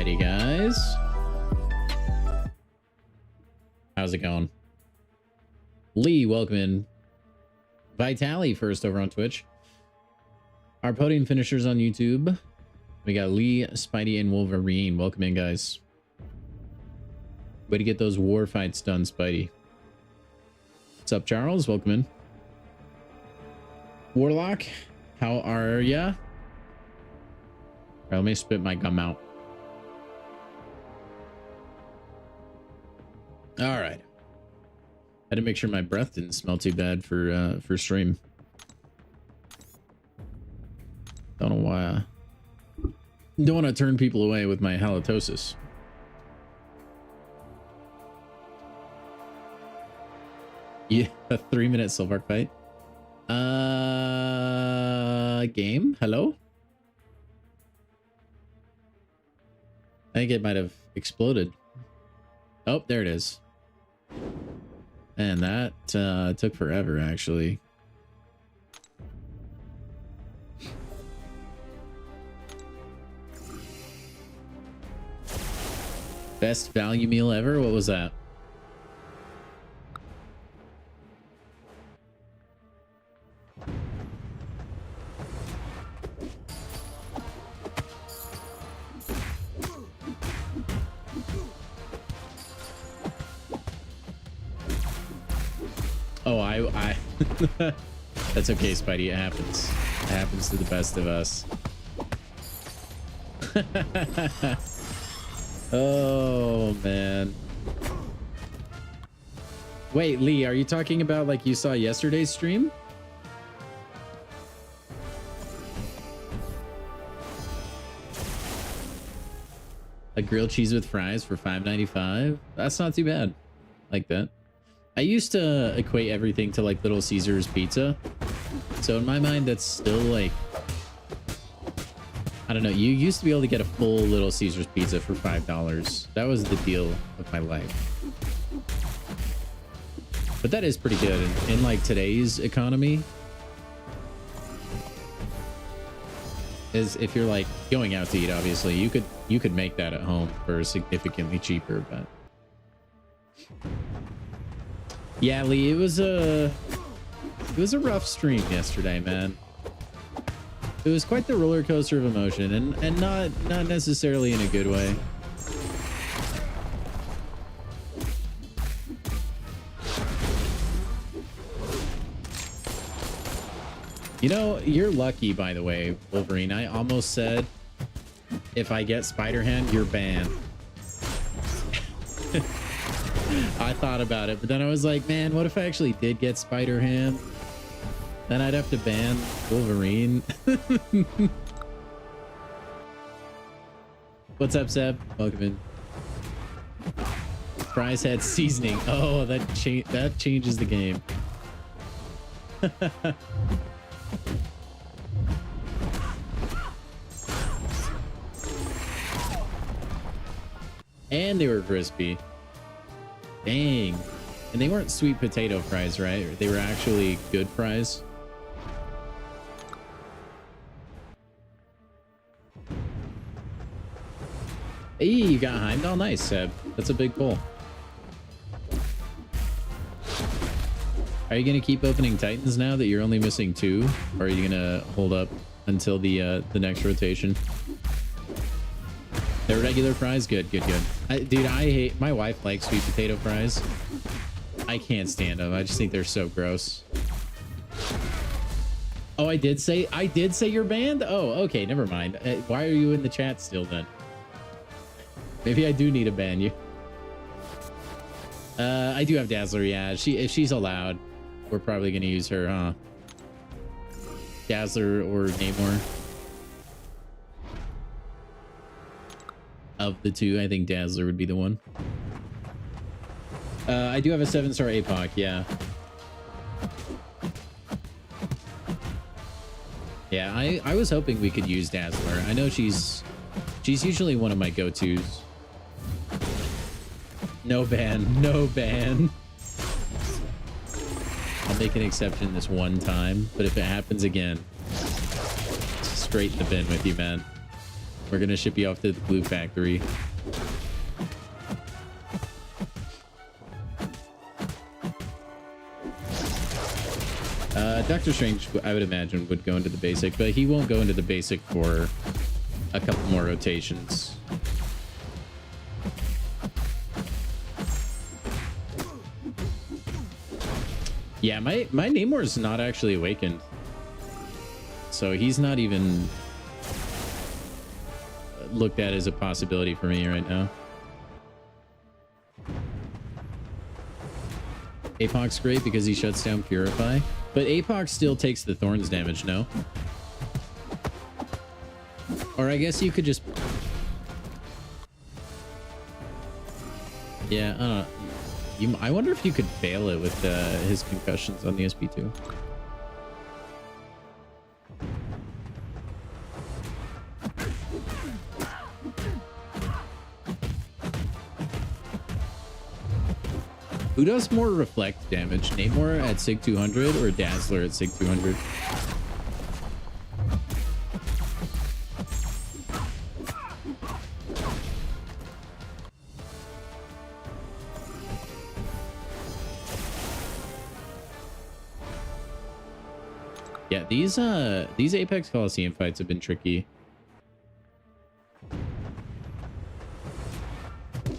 Alrighty, guys. How's it going? Lee, welcome in. Vitali first over on Twitch. Our podium finishers on YouTube. We got Lee, Spidey, and Wolverine. Welcome in, guys. Way to get those war fights done, Spidey. What's up, Charles? Welcome in. Warlock, how are ya? All right, let me spit my gum out. All right. I had to make sure my breath didn't smell too bad for stream. Don't know why. Don't want to turn people away with my halitosis. Yeah, a 3-minute silver fight. Game? Hello? I think it might have exploded. Oh, there it is. And that took forever, actually. Best value meal ever? What was that? Oh, I that's okay, Spidey. It happens. It happens to the best of us. Oh, man. Wait, Lee, are you talking about like you saw yesterday's stream? A grilled cheese with fries for $5.95? That's not too bad. Like that. I used to equate everything to like Little Caesars pizza. So in my mind, that's still like, I don't know. You used to be able to get a full Little Caesars pizza for $5. That was the deal of my life. But that is pretty good in like today's economy. Is if you're like going out to eat, obviously you could make that at home for significantly cheaper, but yeah, Lee, it was a rough stream yesterday, man. It was quite the roller coaster of emotion, and not necessarily in a good way. You know, you're lucky, by the way, Wolverine. I almost said, if I get Spider-Ham, you're banned. I thought about it, but then I was like, man, what if I actually did get Spider-Ham? Then I'd have to ban Wolverine. What's up, Seb? Welcome in. Fries had seasoning. Oh, that changes the game. And they were crispy. Dang. And they weren't sweet potato fries, right? They were actually good fries. Hey, you got Heimdall? Nice, Seb. That's a big pull. Are you going to keep opening Titans now that you're only missing 2? Or are you going to hold up until the next rotation? They're regular fries? Good, good, good. Dude, I hate... My wife likes sweet potato fries. I can't stand them. I just think they're so gross. Oh, I did say you're banned? Oh, okay, never mind. Why are you in the chat still then? Maybe I do need to ban you. I do have Dazzler, yeah. If she's allowed, we're probably going to use her, huh? Dazzler or Namor. Of the two, I think Dazzler would be the one. I do have a 7-star APOC, yeah. Yeah, I was hoping we could use Dazzler. I know she's usually one of my go-tos. No ban, no ban. I'll make an exception this one time, but if it happens again, straight in the bin with you, man. We're gonna ship you off to the glue factory. Doctor Strange, I would imagine, would go into the basic, but he won't go into the basic for a couple more rotations. Yeah, my Namor's not actually awakened. So he's not even looked at as a possibility for me right now. Apoc's great because he shuts down Purify. But Apoc still takes the Thorns damage, no? Or I guess you could just... Yeah, I don't know. I wonder if you could fail it with his concussions on the SP2. Who does more reflect damage? Namor at Sig 200 or Dazzler at Sig 200? Yeah, these Apex Coliseum fights have been tricky.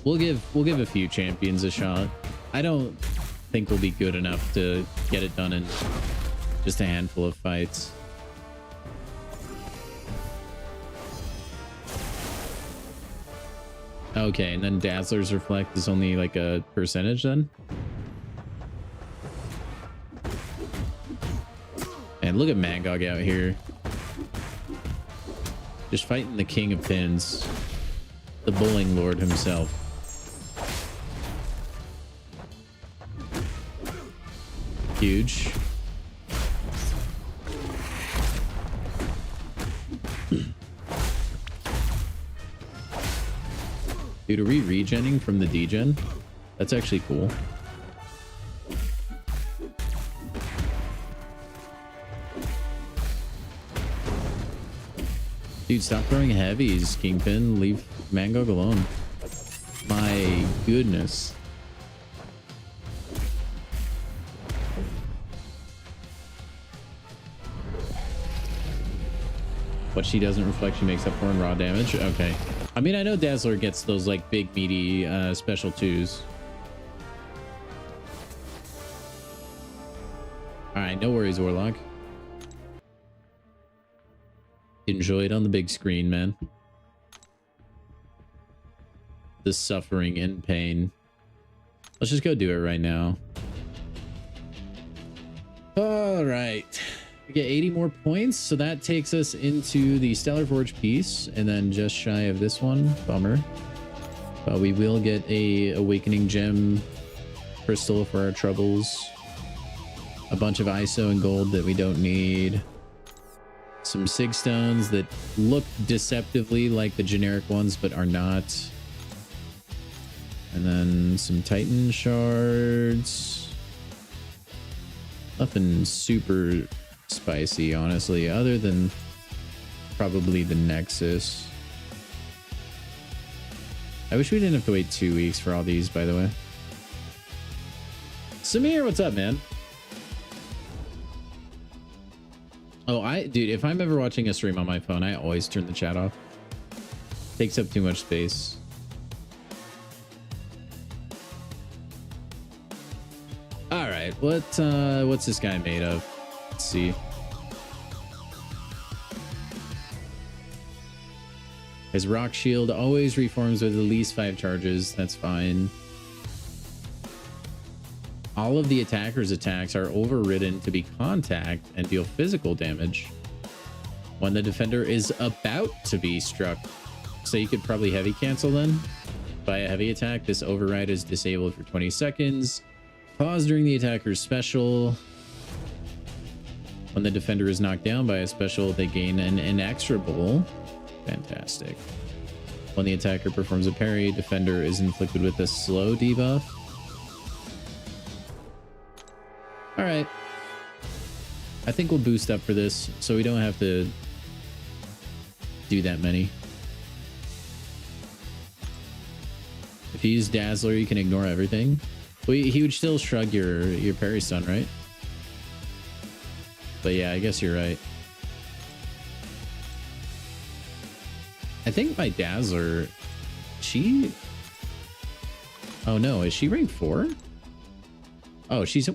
We'll give a few champions a shot. I don't think we'll be good enough to get it done in just a handful of fights. Okay, and then Dazzler's Reflect is only like a percentage then? And look at MCOC out here. Just fighting the king of pins. The bowling lord himself. Huge. Dude, are we regenning from the degen? That's actually cool. Dude, stop throwing heavies, Kingpin. Leave MCOC alone. My goodness. What she doesn't reflect, she makes up for in raw damage. Okay. I mean, I know Dazzler gets those like big meaty special twos. All right, no worries, Warlock. Enjoy it on the big screen, man. The suffering and pain. Let's just go do it right now. All right. We get 80 more points, so that takes us into the Stellar Forge piece, and then just shy of this one. Bummer. But we will get a Awakening Gem crystal for our troubles. A bunch of ISO and gold that we don't need. Some Sig Stones that look deceptively like the generic ones, but are not. And then some Titan shards. Nothing super spicy, honestly, other than probably the Nexus. I wish we didn't have to wait 2 weeks for all these, by the way. Samir, what's up, man? Oh, dude, if I'm ever watching a stream on my phone, I always turn the chat off. Takes up too much space. All right, what's this guy made of? Let's see. His rock shield always reforms with at least 5 charges. That's fine. All of the attacker's attacks are overridden to be contact and deal physical damage when the defender is about to be struck. So you could probably heavy cancel then. By a heavy attack, this override is disabled for 20 seconds. Pause during the attacker's special. When the defender is knocked down by a special, they gain an inexorable. Fantastic. When the attacker performs a parry, defender is inflicted with a slow debuff. All right. I think we'll boost up for this so we don't have to do that many. If you use Dazzler, you can ignore everything. Well, he would still shrug your parry stun, right? But yeah, I guess you're right. I think my Dazzler, she... Oh no, is she rank 4? Oh, she's...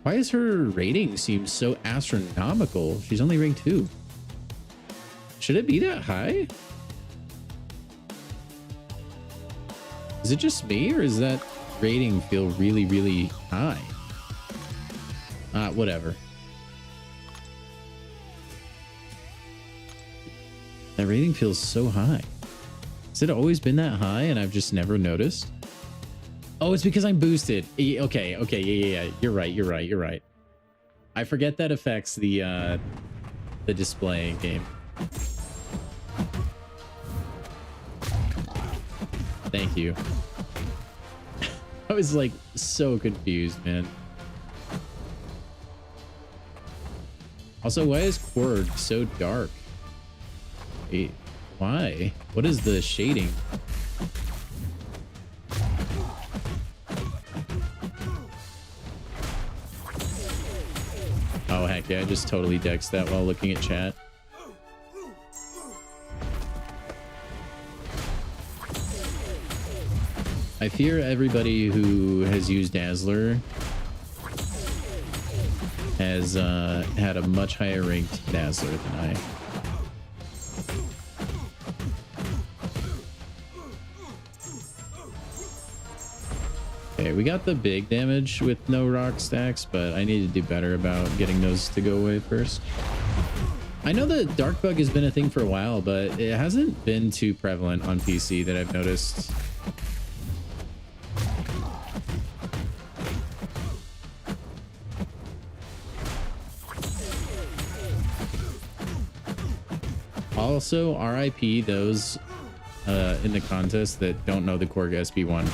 Why is her rating seem so astronomical? She's only rank 2. Should it be that high? Is it just me, or does that rating feel really, really high? Whatever. That rating feels so high. Has it always been that high and I've just never noticed? Oh, it's because I'm boosted. Okay, yeah. You're right. I forget that affects the display game. Thank you. I was like so confused, man. Also, why is Korg so dark? Wait, why? What is the shading? Oh, heck yeah, I just totally dexed that while looking at chat. I fear everybody who has used Dazzler has had a much higher ranked Dazzler than I. Okay, we got the big damage with no rock stacks, but I need to do better about getting those to go away first. I know the dark bug has been a thing for a while, but it hasn't been too prevalent on PC that I've noticed. Also, RIP those in the contest that don't know the Korg SB1.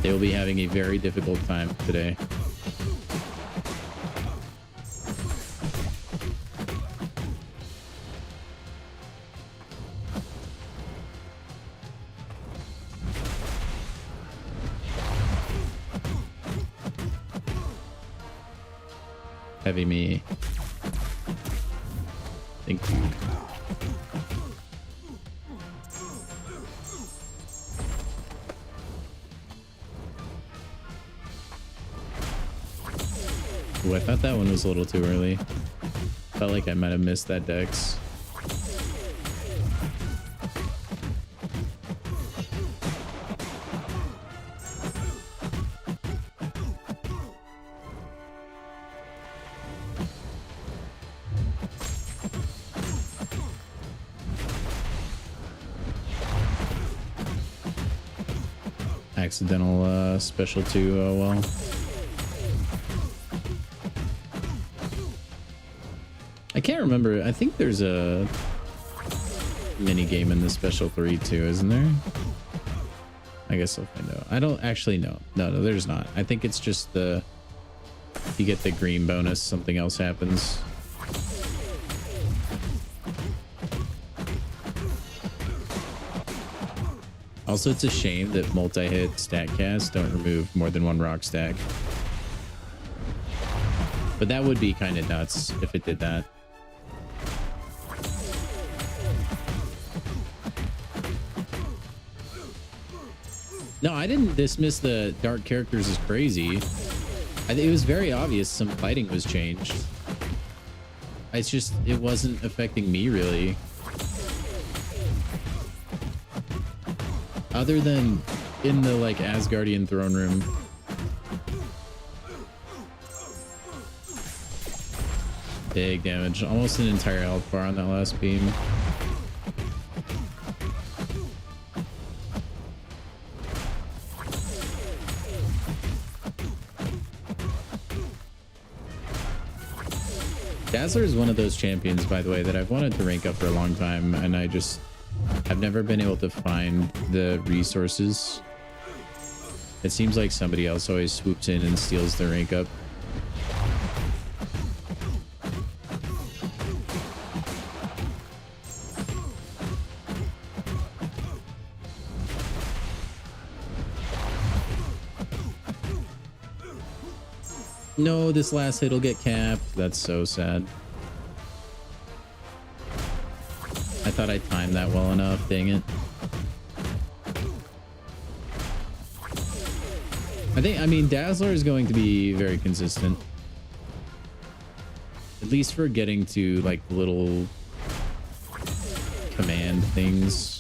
They will be having a very difficult time today. Heavy me. Thank you. Ooh, I thought that one was a little too early. Felt like I might have missed that dex. Accidental special 2, oh well. I can't remember. I think there's a mini game in the special 3 too, isn't there? I guess I'll find out. I don't actually know. No, there's not. I think it's just the you get the green bonus, something else happens. Also, it's a shame that multi-hit stack casts don't remove more than one rock stack. But that would be kind of nuts if it did that. No, I didn't dismiss the dark characters as crazy. I think it was very obvious some fighting was changed. It's just, it wasn't affecting me really. Other than in the like Asgardian throne room. Big damage, almost an entire health bar on that last beam. Dazzler is one of those champions, by the way, that I've wanted to rank up for a long time, and I've never been able to find the resources. It seems like somebody else always swoops in and steals the rank up. No, this last hit will get capped. That's so sad. I thought I timed that well enough. Dang it. I mean, Dazzler is going to be very consistent. At least for getting to, like, little command things.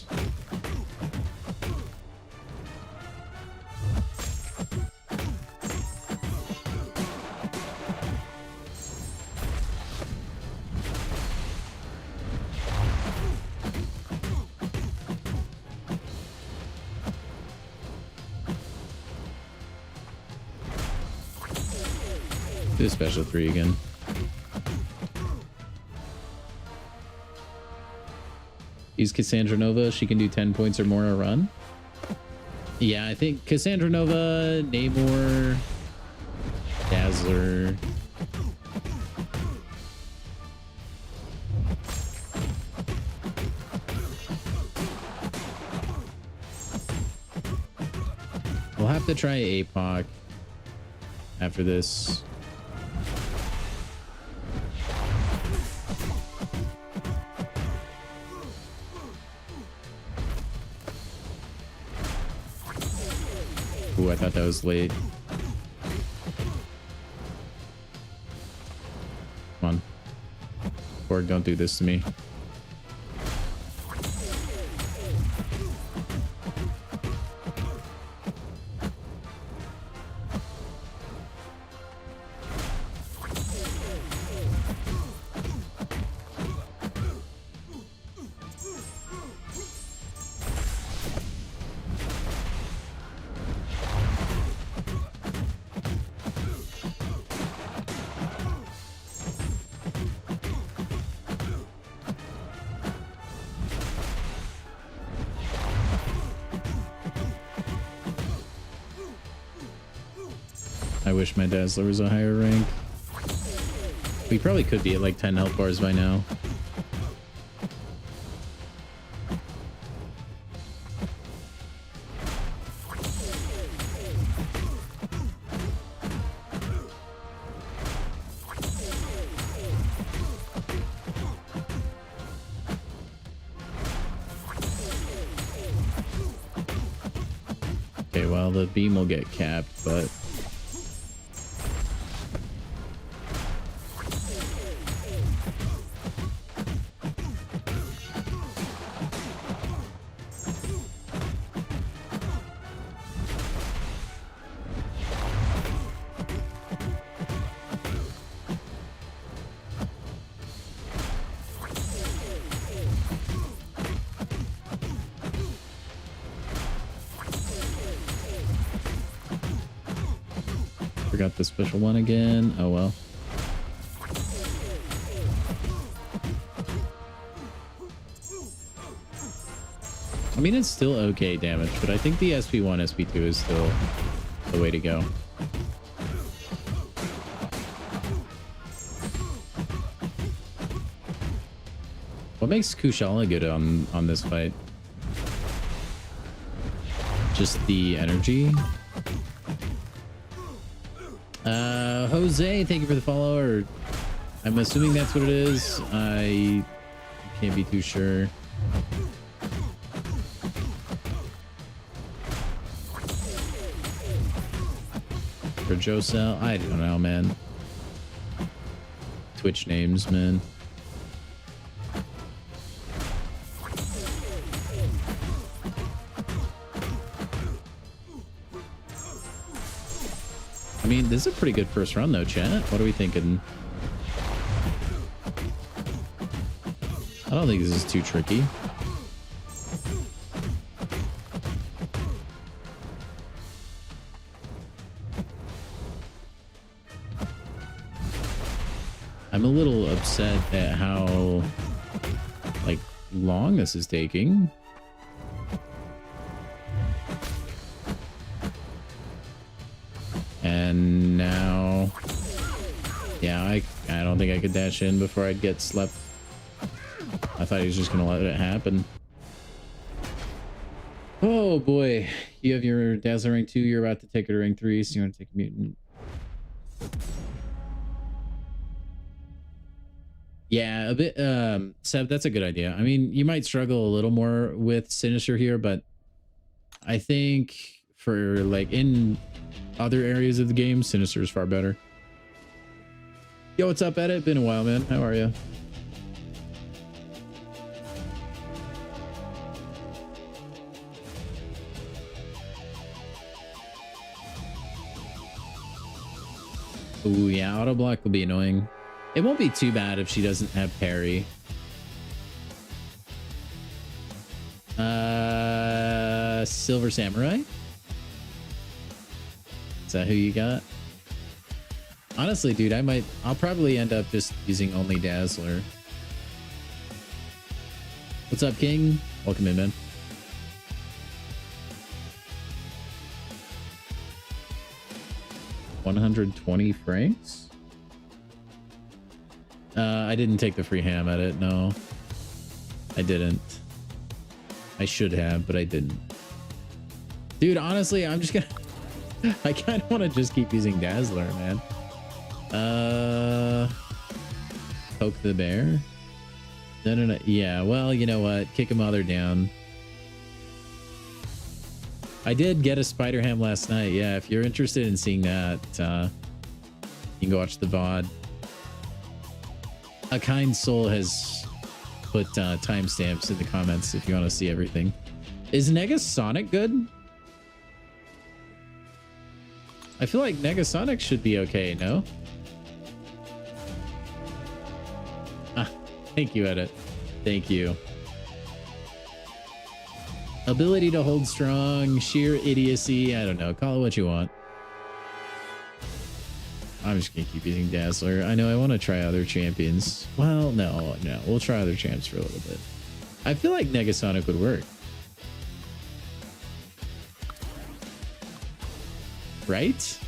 Do a special 3 again. Use Cassandra Nova. She can do 10 points or more a run. Yeah, I think Cassandra Nova, Namor, Dazzler. We'll have to try Apoc after this. Ooh, I thought that was late. Come on. Korg, don't do this to me. I wish my Dazzler was a higher rank. We probably could be at like 10 health bars by now. Okay, well, the beam will get capped, but forgot the special one again. Oh well. I mean, it's still okay damage, but I think the SP1, SP2 is still the way to go. What makes Kushala good on this fight? Just the energy. Jose, thank you for the follow. Or I'm assuming that's what it is. I can't be too sure. For Josel, I don't know, man. Twitch names, man. I mean, this is a pretty good first run, though, chat. What are we thinking? I don't think this is too tricky. I'm a little upset at how, like, long this is taking. And now, yeah, I don't think I could dash in before I'd get slept. I thought he was just gonna let it happen. Oh boy, you have your Dazzler rank 2. You're about to take it to rank 3, so you want to take a mutant. Yeah, a bit. Seb, that's a good idea. I mean, you might struggle a little more with Sinister here, but I think for like in other areas of the game, Sinister is far better. Yo, what's up, Edit? Been a while, man. How are you? Ooh, yeah, auto block will be annoying. It won't be too bad if she doesn't have parry. Silver Samurai? Is that who you got? Honestly, dude, I'll probably end up just using only Dazzler. What's up, King? Welcome in, man. $120 francs? I didn't take the free ham at it. No, I didn't. I should have, but I didn't. Dude, honestly, I'm just gonna... I kind of want to just keep using Dazzler, man. Poke the bear? No. Yeah, well, you know what? Kick him while they're down. I did get a spider ham last night. Yeah, if you're interested in seeing that, you can go watch the VOD. A kind soul has put timestamps in the comments if you want to see everything. Is Negasonic good? I feel like Negasonic should be okay, no? Ah, thank you, Edit. Thank you. Ability to hold strong, sheer idiocy. I don't know. Call it what you want. I'm just gonna keep using Dazzler. I know I want to try other champions. Well, no. We'll try other champs for a little bit. I feel like Negasonic would work. Right?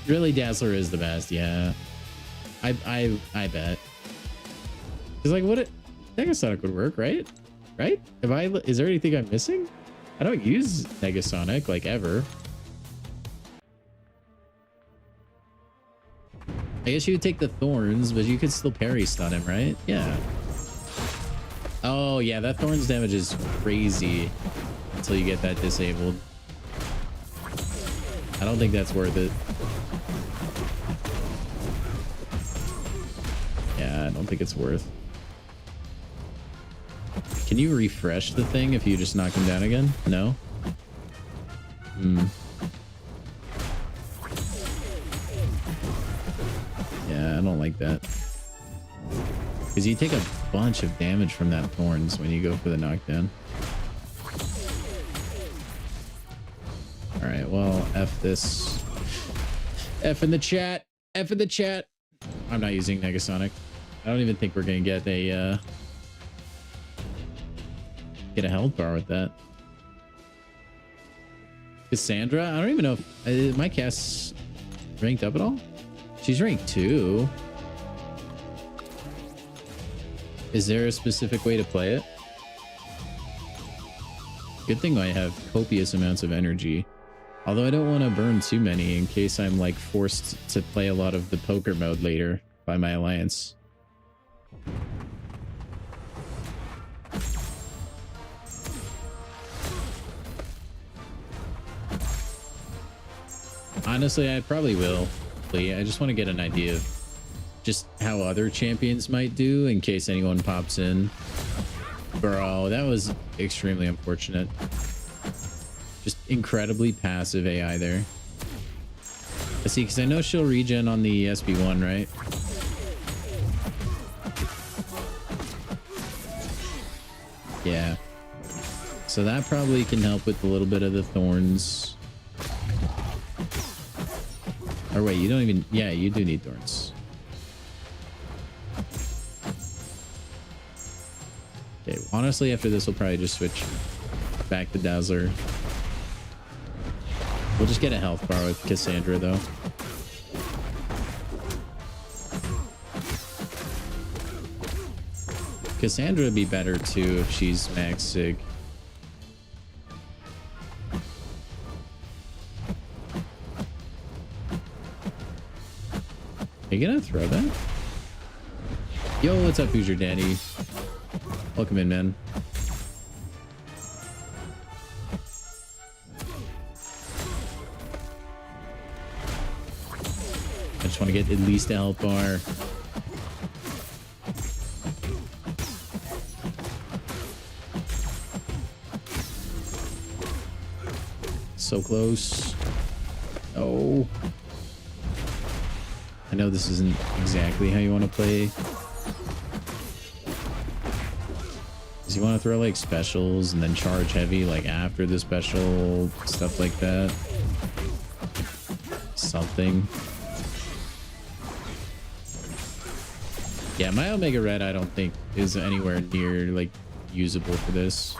Really, Dazzler is the best, yeah. I bet. It's like, what Negasonic would work, right? Right? Is there anything I'm missing? I don't use Negasonic like ever. I guess you would take the thorns, but you could still parry stun him, right? Yeah. Oh yeah, that thorns damage is crazy until you get that disabled. I don't think that's worth it. Yeah, I don't think it's worth. Can you refresh the thing if you just knock him down again? No? Yeah, I don't like that. Because you take a bunch of damage from that thorns when you go for the knockdown. Alright, well, F this. F in the chat. F in the chat. I'm not using Negasonic. I don't even think we're gonna get a health bar with that. Cassandra? I don't even know if my cast's ranked up at all. She's ranked 2. Is there a specific way to play it? Good thing I have copious amounts of energy. Although I don't want to burn too many in case I'm like forced to play a lot of the poker mode later by my alliance. Honestly, I probably will. I just want to get an idea of just how other champions might do in case anyone pops in. Bro, that was extremely unfortunate. Just incredibly passive AI there. I see, because I know she'll regen on the SB1, right? Yeah. So that probably can help with a little bit of the thorns. Or wait, you don't even... Yeah, you do need thorns. Okay, honestly, after this, we'll probably just switch back to Dazzler. We'll just get a health bar with Cassandra, though. Cassandra would be better, too, if she's max sig. Are you gonna throw that? Yo, what's up, Who's Your Daddy? Welcome in, man. I just want to get at least a health bar. So close. Oh. I know this isn't exactly how you want to play. Because you want to throw like specials and then charge heavy like after the special, stuff like that. Something. Yeah, my Omega Red I don't think is anywhere near like usable for this.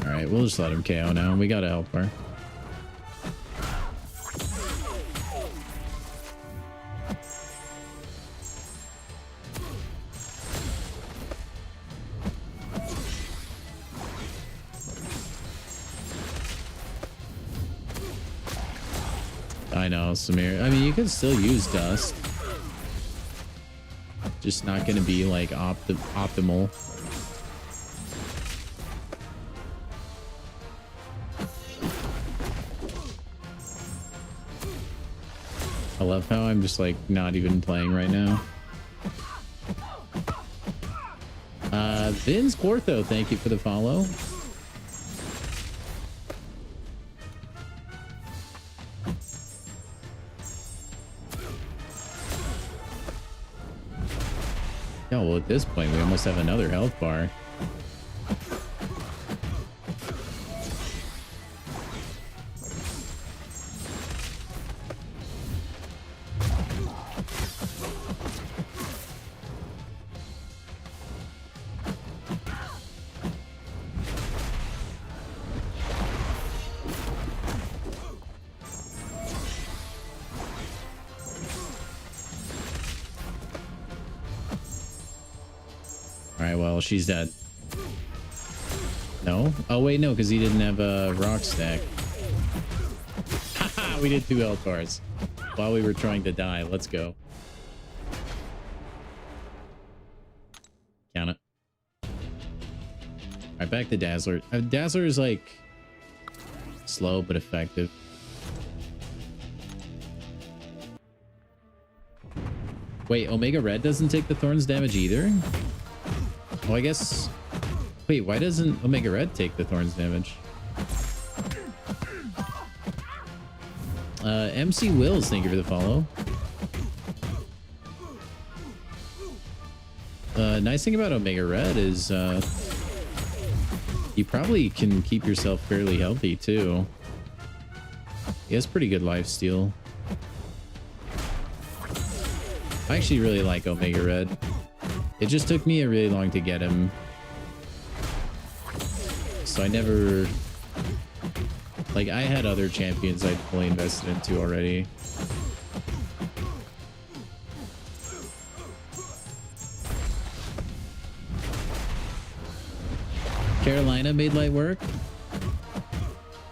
Alright, we'll just let him KO now. We got a health bar. I know, Samir. I mean, you can still use dust. Just not going to be like optimal. I love how I'm just like not even playing right now. Vince Quartho, thank you for the follow. Yeah, well, at this point, we almost have another health bar. She's dead. No? Oh, wait, no, because he didn't have a rock stack. Haha, we did 2 health bars while we were trying to die. Let's go. Count it. All right, back to Dazzler. Dazzler is like slow but effective. Wait, Omega Red doesn't take the Thorns damage either? Well, I guess... Wait, why doesn't Omega Red take the Thorns damage? MC Wills, thank you for the follow. Nice thing about Omega Red is you probably can keep yourself fairly healthy too. He has pretty good lifesteal. I actually really like Omega Red. It just took me a really long to get him. So I never... Like, I had other champions I'd fully invested into already. Carolina made light work?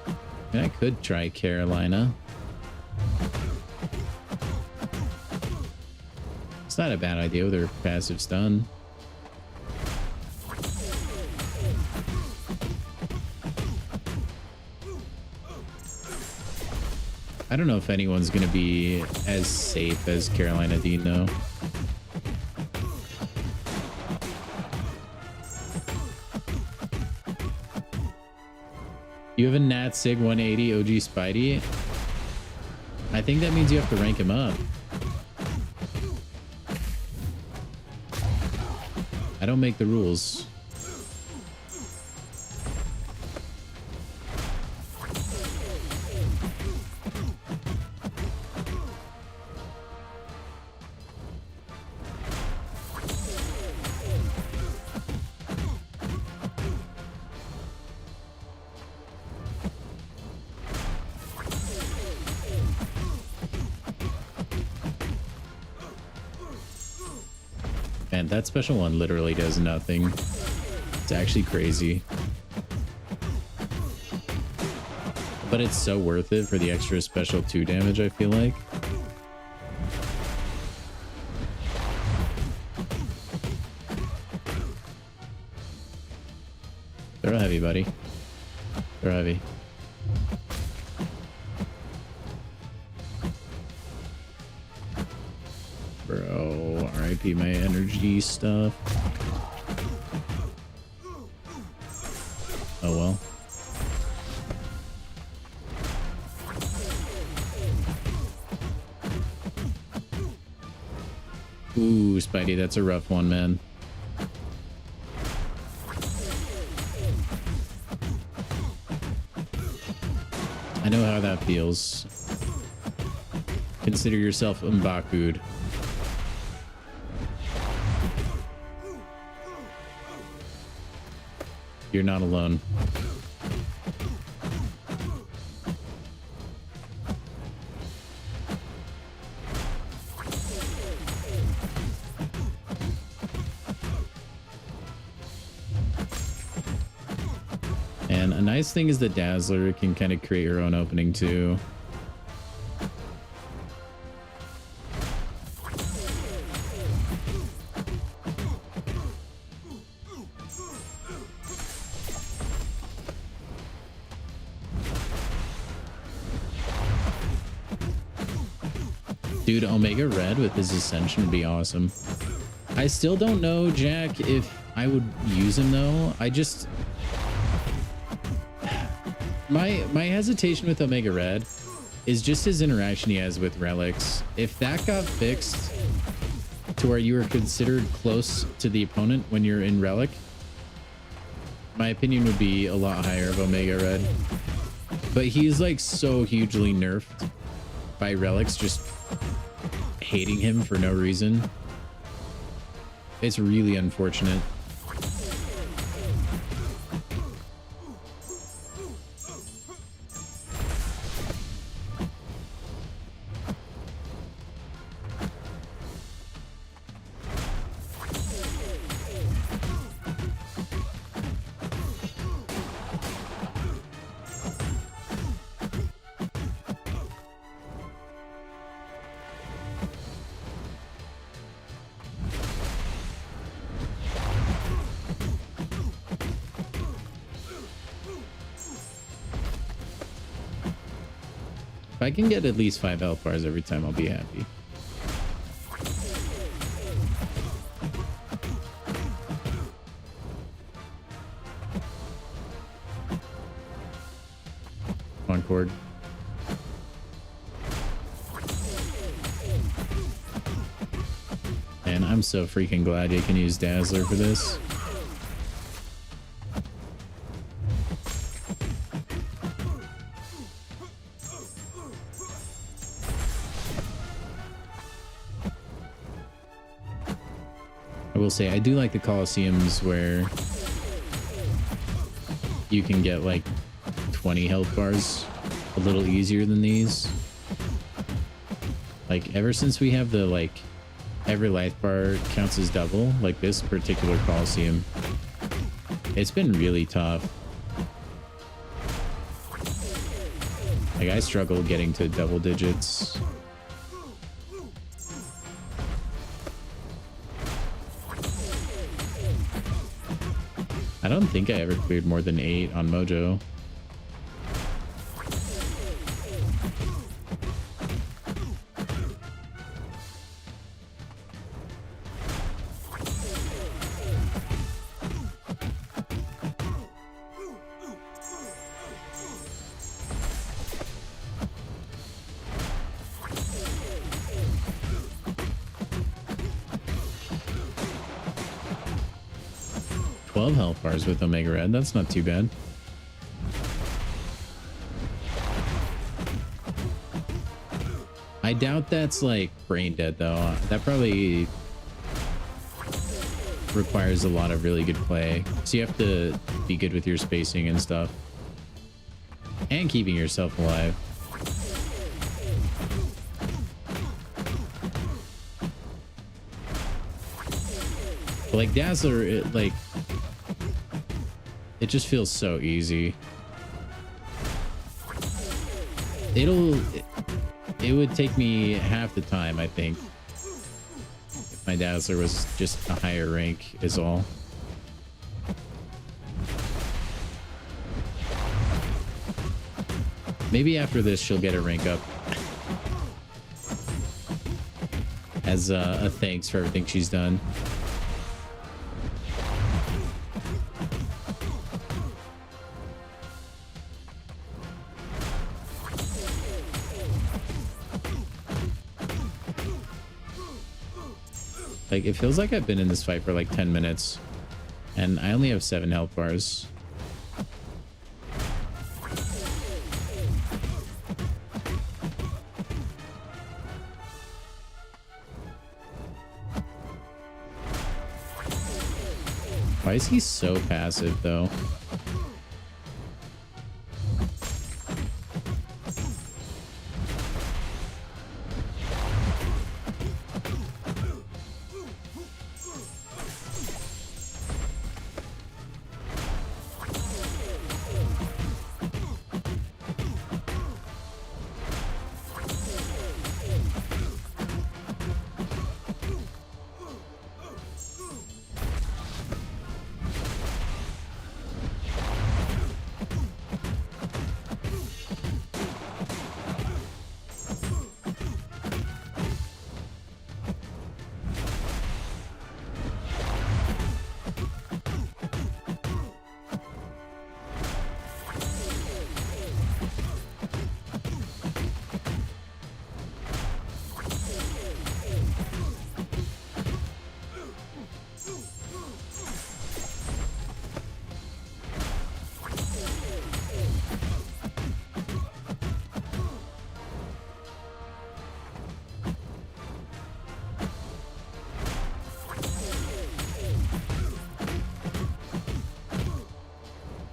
I mean, I could try Carolina. It's not a bad idea with her passive stun. I don't know if anyone's going to be as safe as Carolina Dean, though. You have a Nat Sig 180 OG Spidey? I think that means you have to rank him up. I don't make the rules. Man, that special one literally does nothing. It's actually crazy. But it's so worth it for the extra special 2 damage, I feel like. Throw heavy, buddy. Throw heavy. Bro, RIP my energy stuff. Oh well. Ooh, Spidey, that's a rough one, man. I know how that feels. Consider yourself M'Baku'd. You're not alone. And a nice thing is the Dazzler can kind of create your own opening too. Dude, Omega Red with his Ascension would be awesome. I still don't know, Jack, if I would use him though. I just... My hesitation with Omega Red is just his interaction he has with relics. If that got fixed to where you are considered close to the opponent when you're in relic, my opinion would be a lot higher of Omega Red. But he's like so hugely nerfed by relics, just hating him for no reason. It's really unfortunate. If I can get at least 5 health bars every time, I'll be happy. Come on, Korg. And I'm so freaking glad you can use Dazzler for this. I will say I do like the Coliseums where you can get like 20 health bars a little easier than these. Like ever since we have the like every life bar counts as double, like this particular Coliseum, it's been really tough. Like I struggle getting to double digits. I don't think I ever cleared more than 8 on Mojo. Health bars with Omega Red. That's not too bad. I doubt that's like brain dead though. That probably requires a lot of really good play. So you have to be good with your spacing and stuff. And keeping yourself alive. But like Dazzler, it just feels so easy. It would take me half the time, I think, if my Dazzler was just a higher rank is all. Maybe after this, she'll get a rank up. As a thanks for everything she's done. Like, it feels like I've been in this fight for like 10 minutes. And I only have 7 health bars. Why is he so passive, though?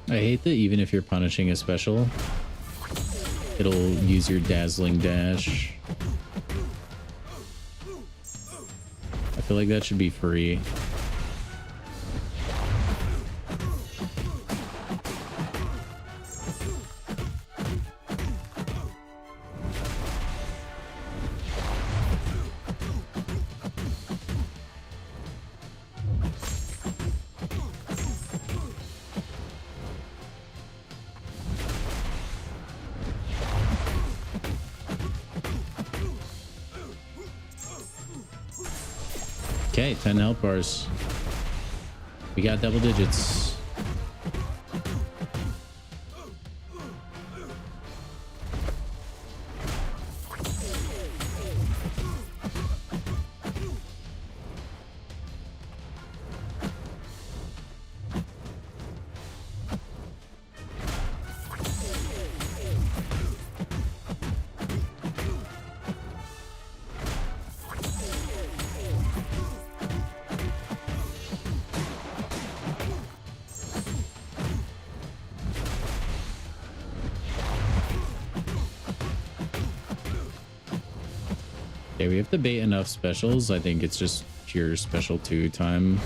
I hate that even if you're punishing a special, it'll use your dazzling dash. I feel like that should be free. Okay, 10 health bars. We got double digits. Okay, we have to bait enough specials. I think it's just pure special 2 time.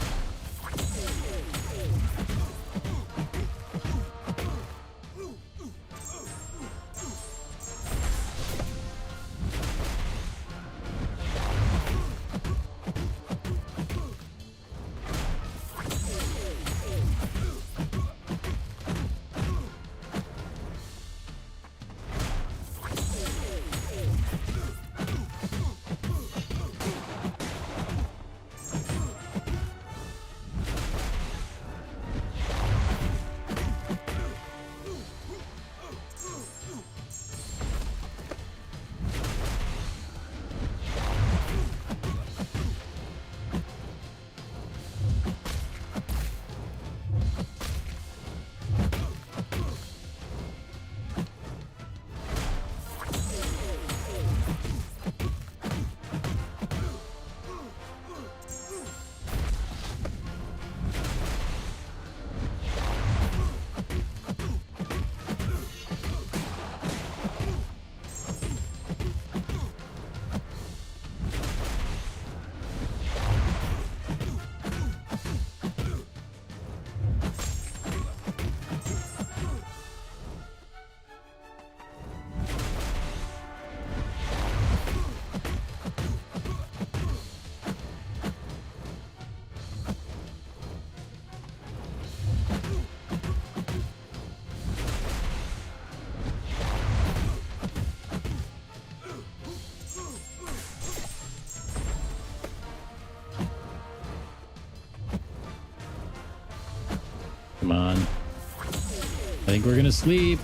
I think we're gonna sleep.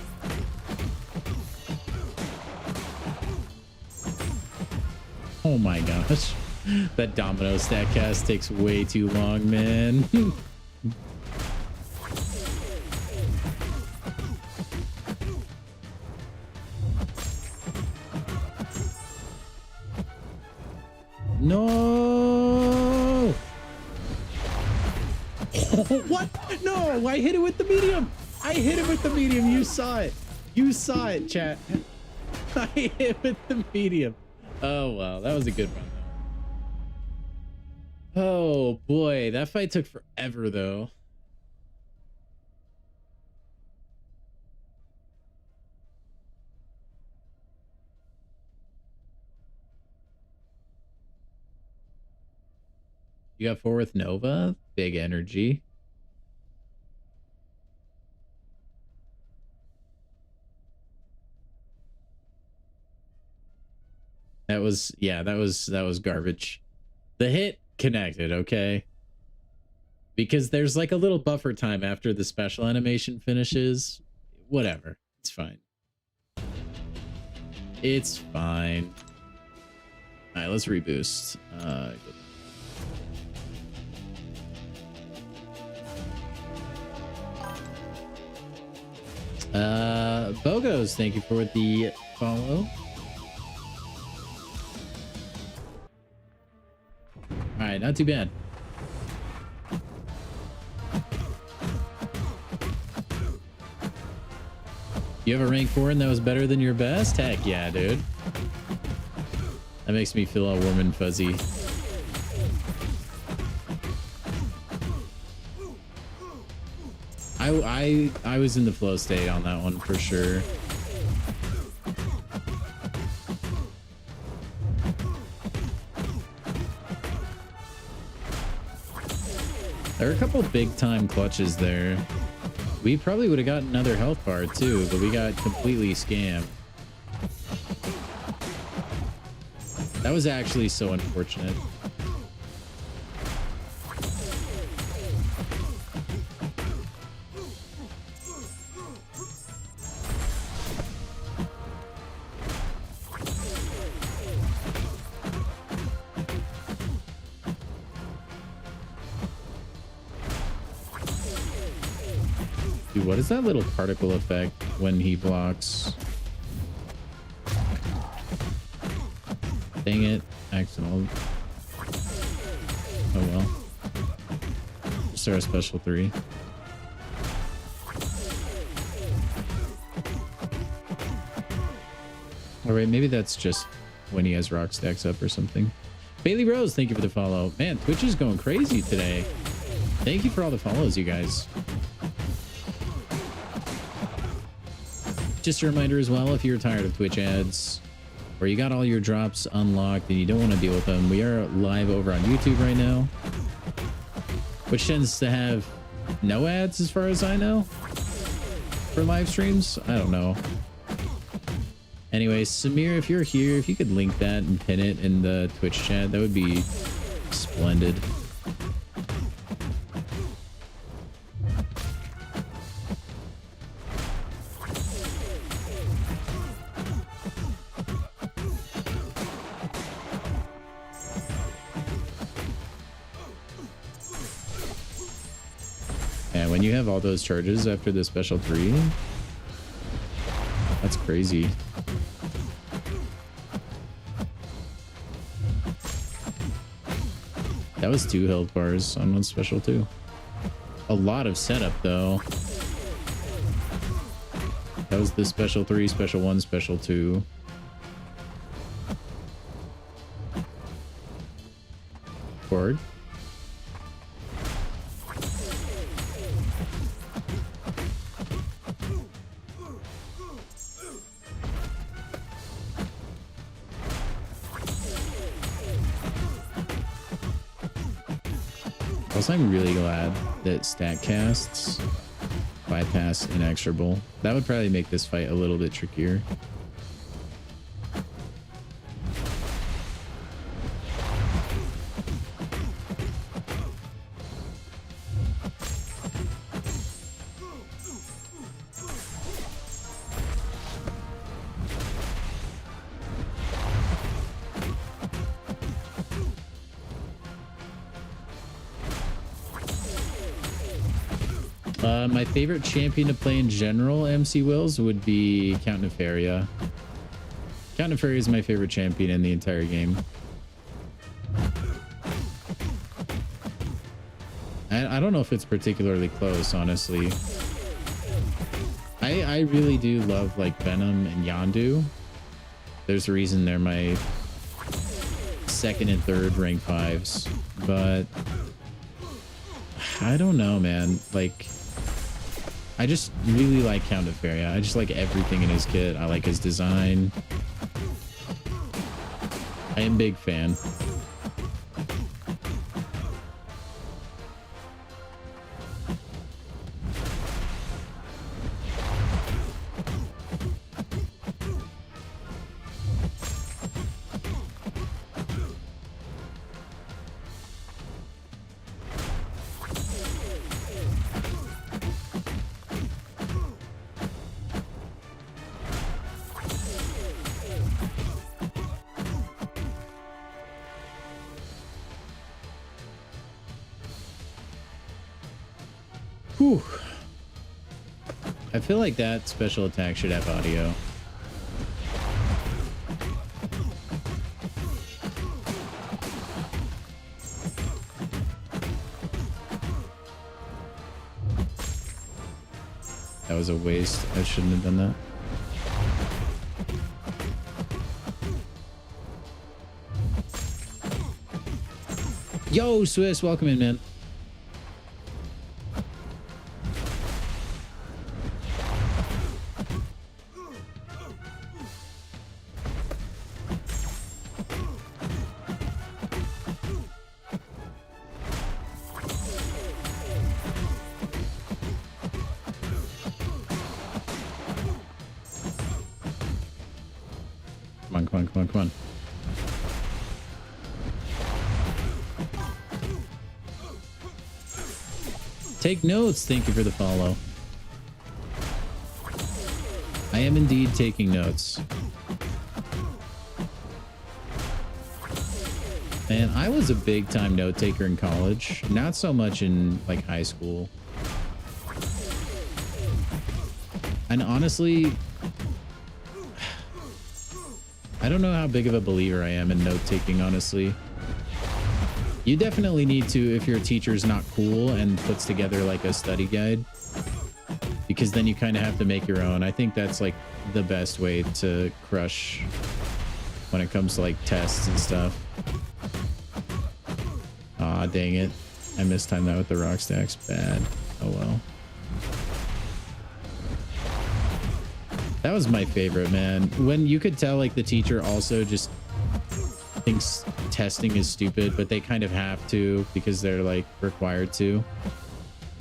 Oh my gosh. That domino stack cast takes way too long, man. No. What? No, I hit it with the medium. I hit it with the medium. You saw it. You saw it, chat. I hit with the medium. Oh, wow. That was a good run, though. Oh, boy. That fight took forever, though. You got 4 with Nova? Big energy. That was, yeah, that was garbage. The hit connected, okay? Because there's like a little buffer time after the special animation finishes. Whatever. It's fine. It's fine. All right, let's reboost. Bogos, thank you for the follow. All right, not too bad. You have a rank 4 and that was better than your best? Heck yeah, dude. That makes me feel all warm and fuzzy. I was in the flow state on that one for sure. There are a couple big time clutches there. We probably would have gotten another health bar too, but we got completely scammed. That was actually so unfortunate. Dude, what is that little particle effect when he blocks? Dang it. Accidental. Oh well. Just our special 3. Alright, maybe that's just when he has rock stacks up or something. Bailey Rose, thank you for the follow. Man, Twitch is going crazy today. Thank you for all the follows, you guys. Just a reminder as well, if you're tired of Twitch ads or you got all your drops unlocked and you don't want to deal with them, we are live over on YouTube right now, which tends to have no ads as far as I know for live streams. I don't know. Anyway, Samir, if you're here, if you could link that and pin it in the Twitch chat, that would be splendid. And when you have all those charges after the special 3, that's crazy. That was 2 health bars on one special 2. A lot of setup though. That was the special 3, special 1, special 2. Korg. Also, I'm really glad that stat casts bypass inexorable. That would probably make this fight a little bit trickier. My favorite champion to play in general, MC Wills, would be Count Nefaria. Count Nefaria is my favorite champion in the entire game. I don't know if it's particularly close, honestly. I really do love like Venom and Yondu. There's a reason they're my second and third rank 5s, but I don't know, man. Like, I just really like Count Nefaria. I just like everything in his kit. I like his design. I am a big fan. Whew. I feel like that special attack should have audio. That was a waste. I shouldn't have done that. Yo, Swiss, welcome in, man. Come on. Take notes. Thank you for the follow. I am indeed taking notes. And I was a big time note taker in college. Not so much in like high school. And honestly, I don't know how big of a believer I am in note taking, honestly. You definitely need to if your teacher's not cool and puts together like a study guide, because then you kind of have to make your own. I think that's like the best way to crush when it comes to like tests and stuff. Aw, dang it. I mistimed that with the rock stacks. Bad. Oh well. That was my favorite, man. When you could tell like the teacher also just thinks testing is stupid, but they kind of have to because they're like required to.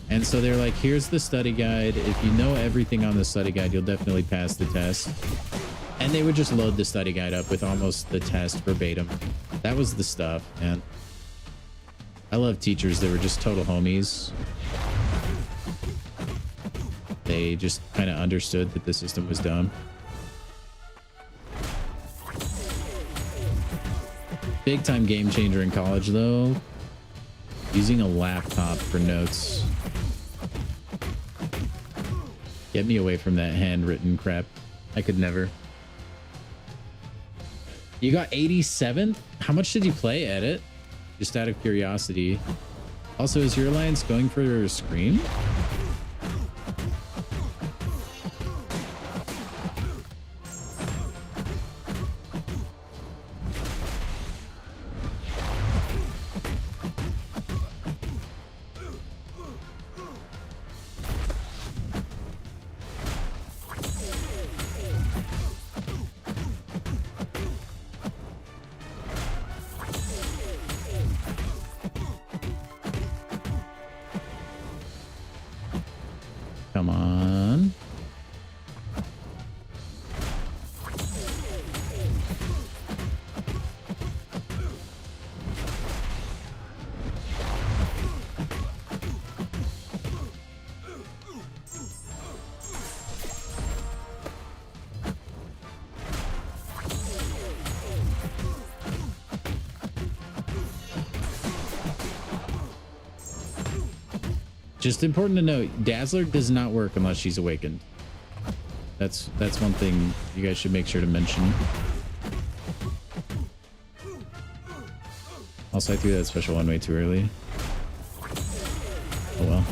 And so they're like, here's the study guide. If you know everything on the study guide, you'll definitely pass the test. And they would just load the study guide up with almost the test verbatim. That was the stuff, man. I love teachers that were just total homies. They just kind of understood that the system was dumb. Big time game changer in college, though. Using a laptop for notes. Get me away from that handwritten crap. I could never. You got 87th? How much did you play, Edit? Just out of curiosity. Also, is your alliance going for a Scream? Just important to note, Dazzler does not work unless she's awakened. That's one thing you guys should make sure to mention. Also, I threw that special one way too early. Oh well.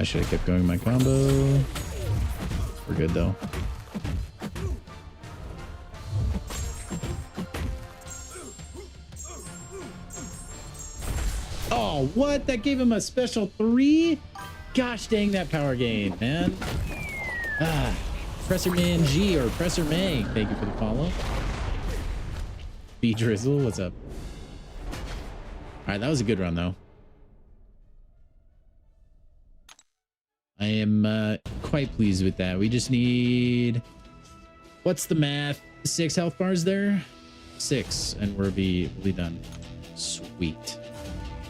I should have kept going my combo. We're good though. Oh, what? That gave him a special 3? Gosh dang that power gain, man. Ah, Presser Man G or Presser May, thank you for the follow. B Drizzle, what's up? All right, that was a good run though. I am quite pleased with that. We just need, what's the math? 6 health bars there? 6, and we'll be done. Sweet.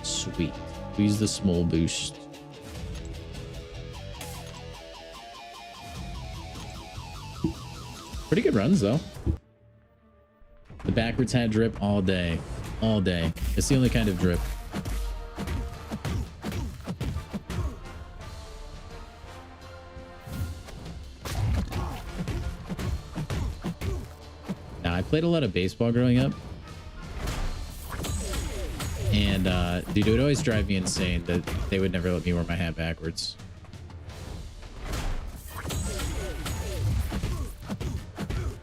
Sweet. Use the small boost. Pretty good runs though. The backwards hat drip all day. All day. It's the only kind of drip. I played a lot of baseball growing up, and dude, it would always drive me insane that they would never let me wear my hat backwards.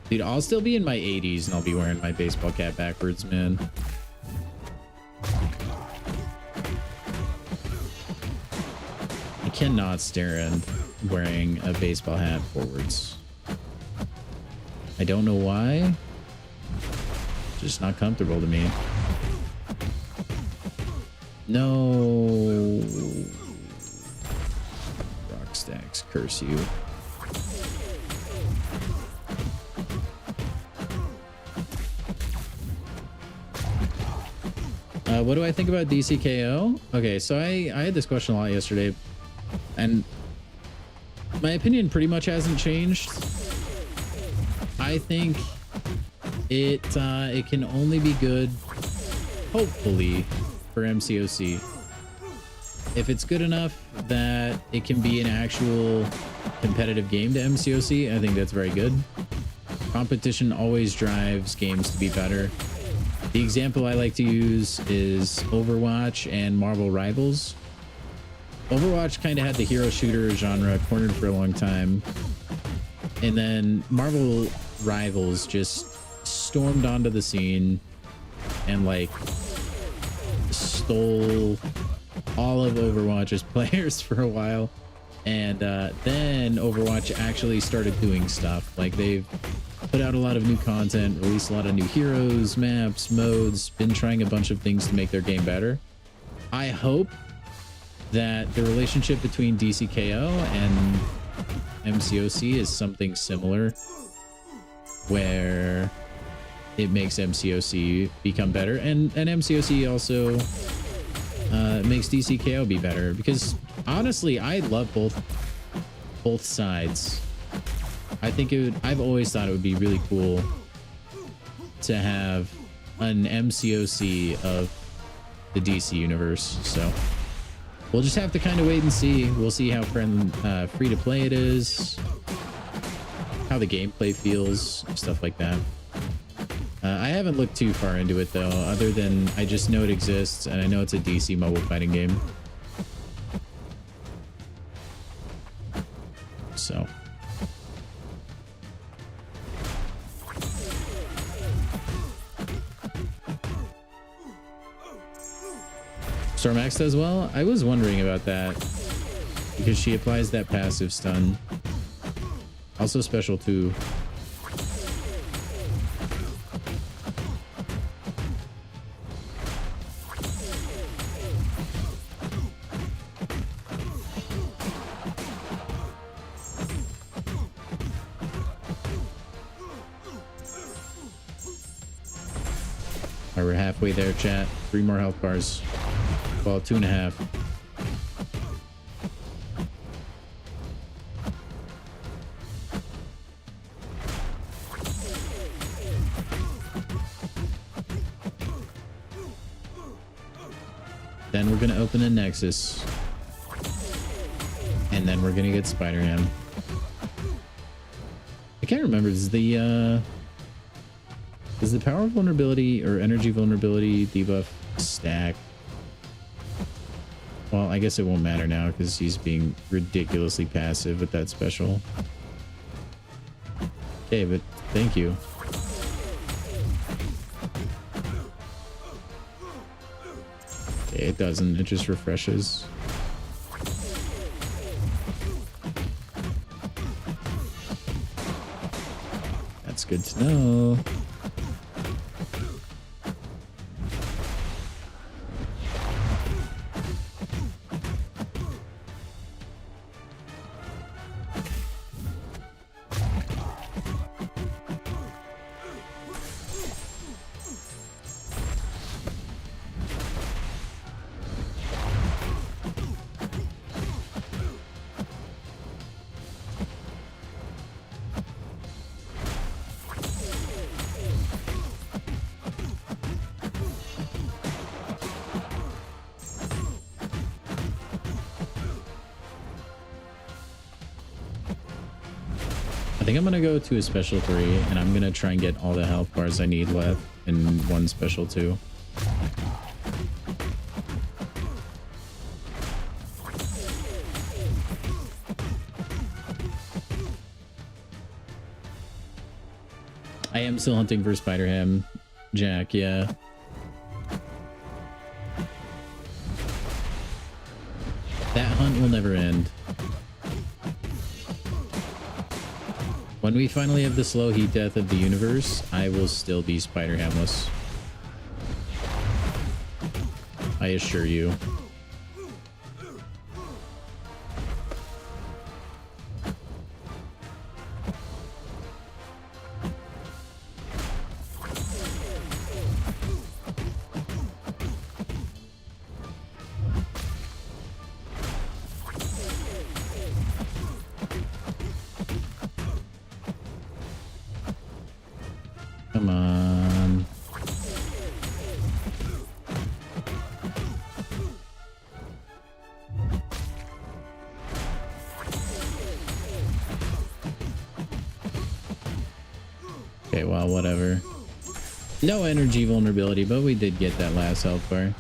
Dude, I'll still be in my 80s and I'll be wearing my baseball cap backwards, man. I cannot stand wearing a baseball hat forwards. I don't know why. Just not comfortable to me. No. Rock stacks, curse you. What do I think about DCKO? Okay, so I had this question a lot yesterday, and my opinion pretty much hasn't changed. I think it can only be good, hopefully, for MCOC. If it's good enough that it can be an actual competitive game to MCOC, I think that's very good. Competition always drives games to be better. The example I like to use is Overwatch and Marvel Rivals. Overwatch kind of had the hero shooter genre cornered for a long time, and then Marvel Rivals just stormed onto the scene and like stole all of Overwatch's players for a while, and then Overwatch actually started doing stuff. Like, they've put out a lot of new content, released a lot of new heroes, maps, modes, been trying a bunch of things to make their game better. I hope that the relationship between DCKO and MCOC is something similar, where it makes MCOC become better, and MCOC also makes DCKO be better, because honestly I love both sides. I think I've always thought it would be really cool to have an MCOC of the DC universe, so we'll just have to kind of wait and see. We'll see how free to play it is, how how the gameplay feels, stuff like that. I haven't looked too far into it though, other than I just know it exists and I know it's a DC mobile fighting game. So. Stormax does well? I was wondering about that because she applies that passive stun. Also special too. All right, we're halfway there, chat. 3 more health bars. Well, 2.5. Then we're gonna open a Nexus. And then we're gonna get Spider-Ham. I can't remember, does the power vulnerability or energy vulnerability debuff stack? Well, I guess it won't matter now because he's being ridiculously passive with that special. Okay, but thank you. Okay, it doesn't. It just refreshes. That's good to know. I think I'm gonna go to a special 3 and I'm gonna try and get all the health bars I need left in one special 2. I am still hunting for Spider-Ham, Jack, yeah. That hunt will never end. When we finally have the slow heat death of the universe, I will still be Spider-Hamless. I assure you. Come on. Okay, well, whatever. No energy vulnerability, but we did get that last health bar.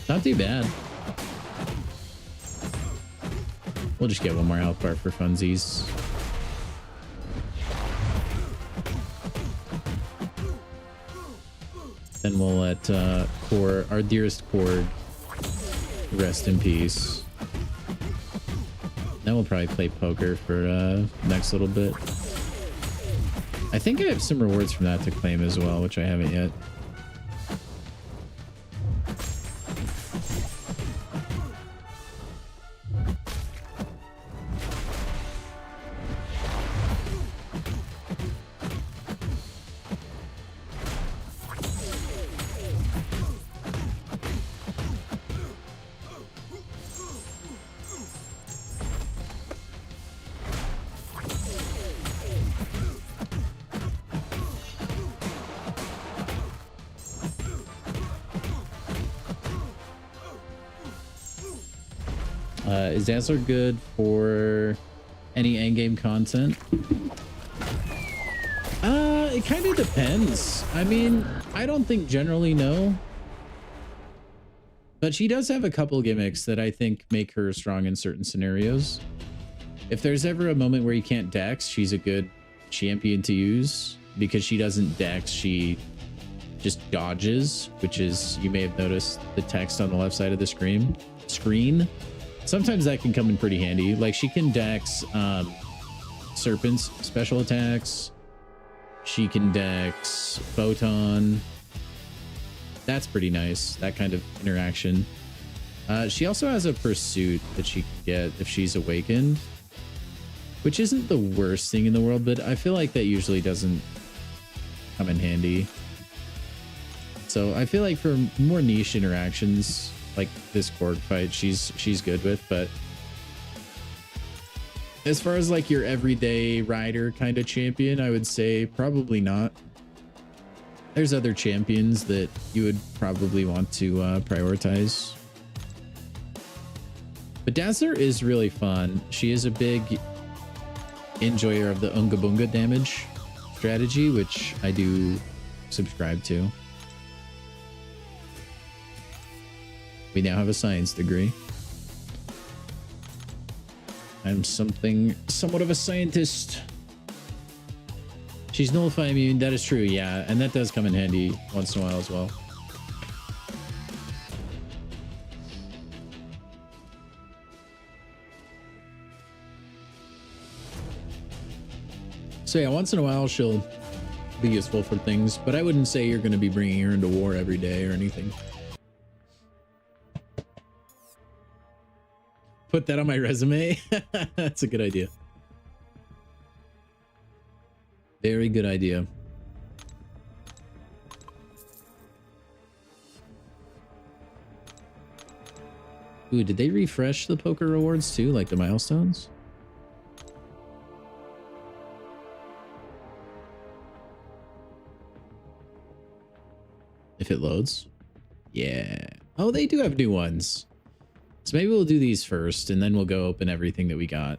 Not too bad. We'll just get one more health bar for funsies. Then we'll let Korg, our dearest Korg, rest in peace. Then we'll probably play poker for next little bit. I think I have some rewards from that to claim as well, which I haven't yet. Is Dazzler good for any endgame content? It kind of depends. I mean, I don't think generally no. But she does have a couple gimmicks that I think make her strong in certain scenarios. If there's ever a moment where you can't dex, she's a good champion to use. Because she doesn't dex, she just dodges, which is, you may have noticed the text on the left side of the screen. Sometimes that can come in pretty handy. Like she can dex Serpent's special attacks. She can dex Photon. That's pretty nice, that kind of interaction. She also has a pursuit that she can get if she's awakened, which isn't the worst thing in the world, but I feel like that usually doesn't come in handy. So I feel like for more niche interactions like this Korg fight, she's good with. But as far as like your everyday rider kind of champion, I would say probably not. There's other champions that you would probably want to prioritize. But Dazzler is really fun. She is a big enjoyer of the Unga Bunga damage strategy, which I do subscribe to. We now have a science degree. I'm somewhat of a scientist. She's nullify immune, that is true, yeah, and that does come in handy once in a while as well. So yeah, once in a while she'll be useful for things, but I wouldn't say you're going to be bringing her into war every day or anything. Put that on my resume. That's a good idea. Very good idea. Ooh, did they refresh the poker rewards too, like the milestones? If it loads. Yeah. Oh, they do have new ones. So maybe we'll do these first, and then we'll go open everything that we got.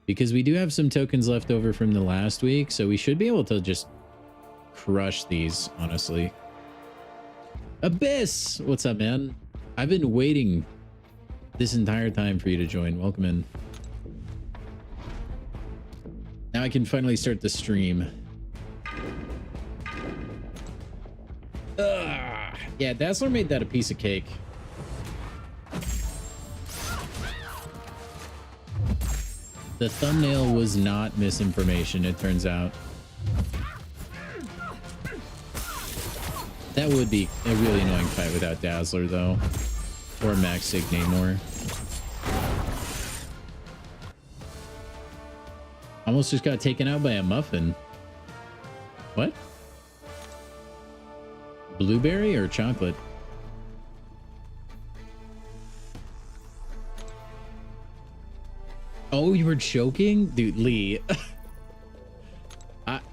Because we do have some tokens left over from the last week, so we should be able to just crush these, honestly. Abyss! What's up, man? I've been waiting this entire time for you to join. Welcome in. Now I can finally start the stream. Ugh. Yeah, Dazzler made that a piece of cake. The thumbnail was not misinformation, it turns out. That would be a really annoying fight without Dazzler, though. Or Max Sig Namor. Almost just got taken out by a muffin. What? Blueberry or chocolate? Oh, you were choking? Dude, Lee.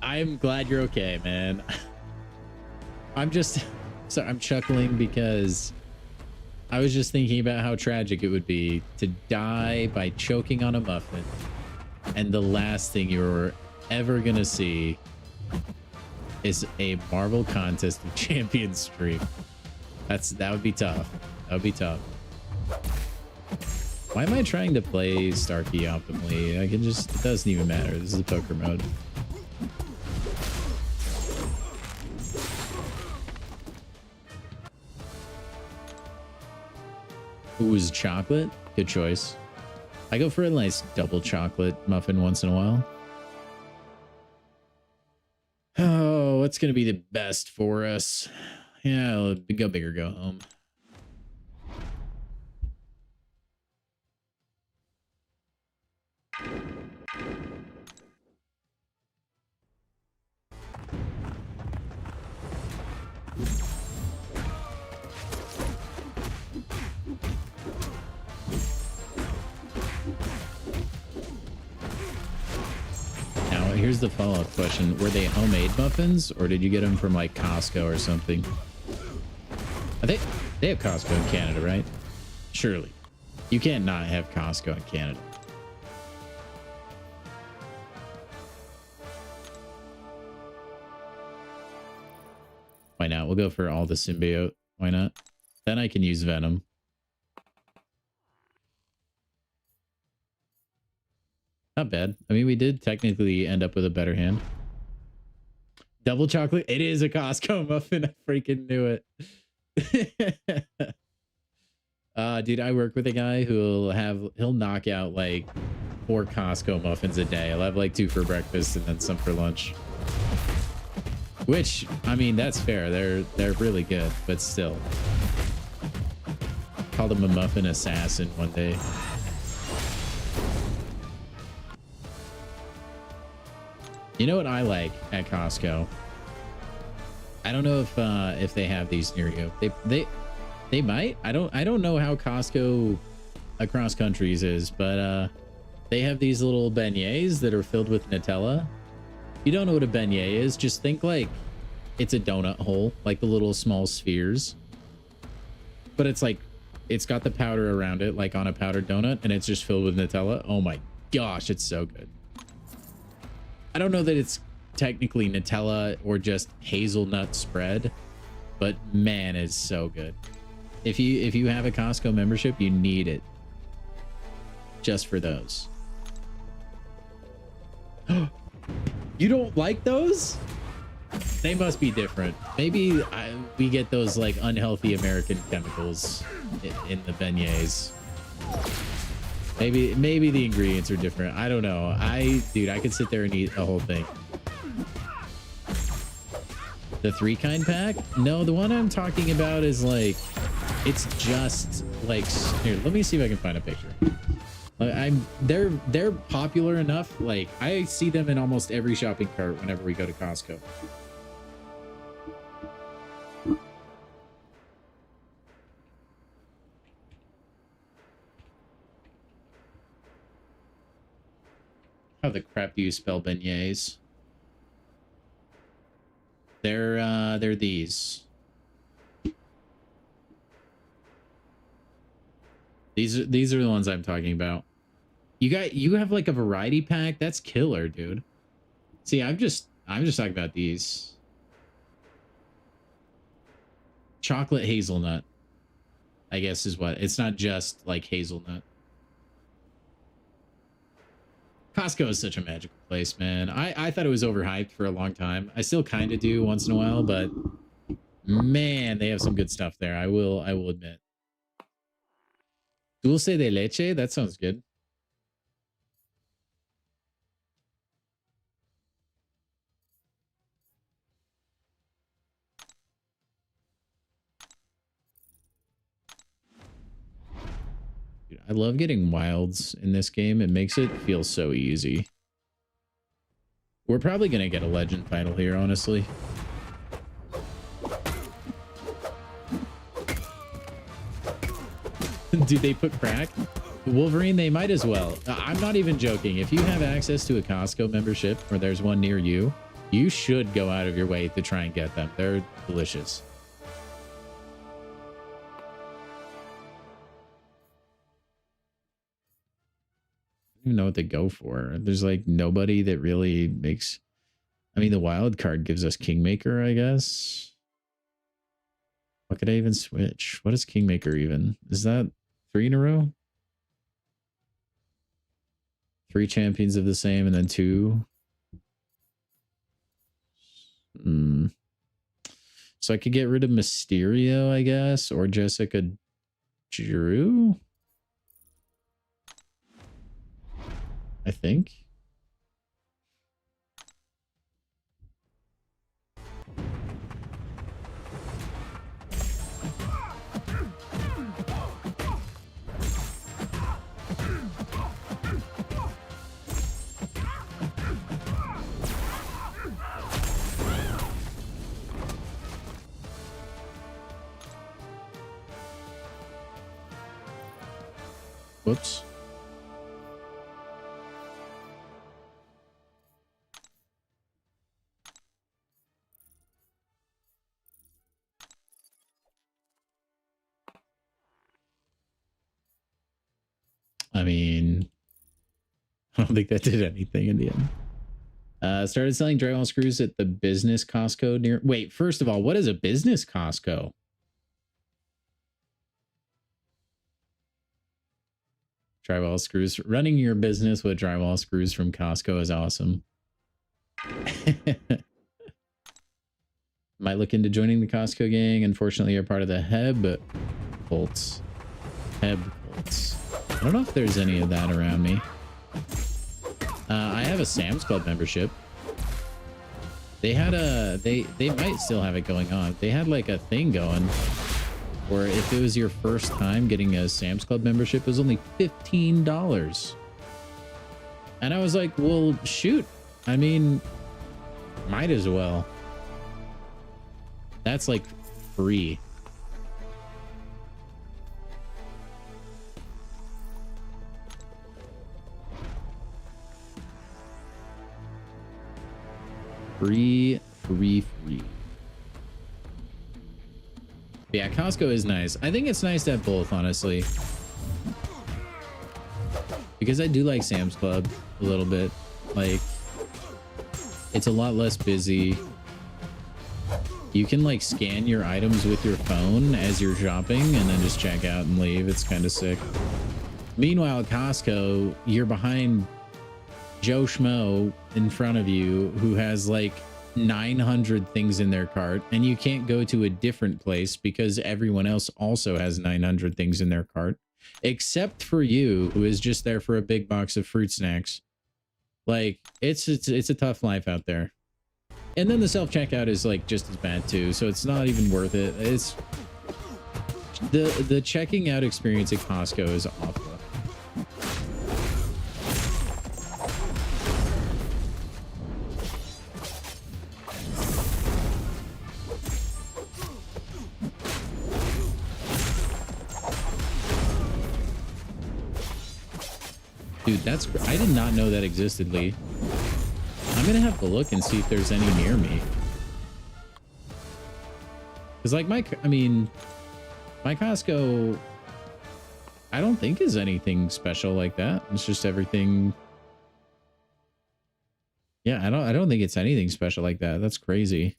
I'm glad you're okay, man. I'm just... Sorry, I'm chuckling because I was just thinking about how tragic it would be to die by choking on a muffin. And the last thing you were ever gonna see is a Marvel Contest of Champions stream. That would be tough. That would be tough. Why am I trying to play Starkey optimally? I can just, it doesn't even matter. This is the poker mode. Ooh, chocolate? Good choice. I go for a nice double chocolate muffin once in a while. Oh, what's going to be the best for us? Yeah, go big or go home. Now, here's the follow-up question. Were they homemade muffins, or did you get them from, like, Costco or something? They have Costco in Canada, right? Surely. You can't not have Costco in Canada. Why not? We'll go for all the symbiote. Why not? Then I can use Venom. Not bad. I mean, we did technically end up with a better hand. Double chocolate. It is a Costco muffin. I freaking knew it. Dude, I work with a guy he'll knock out like 4 Costco muffins a day. I'll have like 2 for breakfast and then some for lunch. Which, I mean, that's fair. They're really good, but still. Called him a muffin assassin one day. You know what I like at Costco? I don't know if they have these near you. They might. I don't know how Costco across countries is, but they have these little beignets that are filled with Nutella. If you don't know what a beignet is, just think like it's a donut hole, like the little small spheres. But it's like it's got the powder around it, like on a powdered donut, and it's just filled with Nutella. Oh my gosh, it's so good. I don't know that it's technically Nutella or just hazelnut spread, but man, it's so good. If you have a Costco membership, you need it just for those. You don't like those? They must be different. Maybe we get those like unhealthy American chemicals in the beignets. Maybe the ingredients are different. I don't know. Dude, I could sit there and eat a whole thing. The 3-kind pack? No, the one I'm talking about is like, it's just like, here, let me see if I can find a picture. They're popular enough. Like I see them in almost every shopping cart whenever we go to Costco. How the crap do you spell beignets? They're these. These are the ones I'm talking about. You have like a variety pack. That's killer, dude. See, I'm just talking about these. Chocolate hazelnut, I guess is what. It's not just like hazelnut. Costco is such a magical place, man. I thought it was overhyped for a long time. I still kind of do once in a while, but man, they have some good stuff there. I will admit. Dulce de leche? That sounds good. Dude, I love getting wilds in this game. It makes it feel so easy. We're probably going to get a legend title here, honestly. Do they put crack? Wolverine, they might as well. I'm not even joking. If you have access to a Costco membership or there's one near you, you should go out of your way to try and get them. They're delicious. I don't even know what they go for. There's like nobody that really makes... I mean, the wild card gives us Kingmaker, I guess. What could I even switch? What is Kingmaker even? Is that 3 in a row? 3 champions of the same and then 2. So I could get rid of Mysterio, I guess, or Jessica Drew. I think. Whoops. I mean, I don't think that did anything in the end. Started selling drywall screws at the business Costco near. Wait, first of all, what is a business Costco? Drywall screws. Running your business with drywall screws from Costco is awesome. Might look into joining the Costco gang. Unfortunately, you're part of the Heb Colts. Heb Colts. I don't know if there's any of that around me. I have a Sam's Club membership. They had a they might still have it going on. They had like a thing going where if it was your first time getting a Sam's Club membership, it was only $15. And I was like, well, shoot. I mean, might as well. That's like free. Free. Yeah, Costco is nice. I think it's nice to have both, honestly. Because I do like Sam's Club a little bit. Like, it's a lot less busy. You can like scan your items with your phone as you're shopping and then just check out and leave. It's kind of sick. Meanwhile, at Costco, you're behind Joe Schmo in front of you who has like 900 things in their cart, and you can't go to a different place because everyone else also has 900 things in their cart, except for you, who is just there for a big box of fruit snacks. Like, it's a tough life out there. And then the self-checkout is like just as bad too, so it's not even worth it. It's the checking out experience at Costco is awful. Dude, that's... I did not know that existed, Lee. I'm gonna have to look and see if there's any near me. Because, like, my Costco, I don't think is anything special like that. It's just everything... Yeah, I don't think it's anything special like that. That's crazy.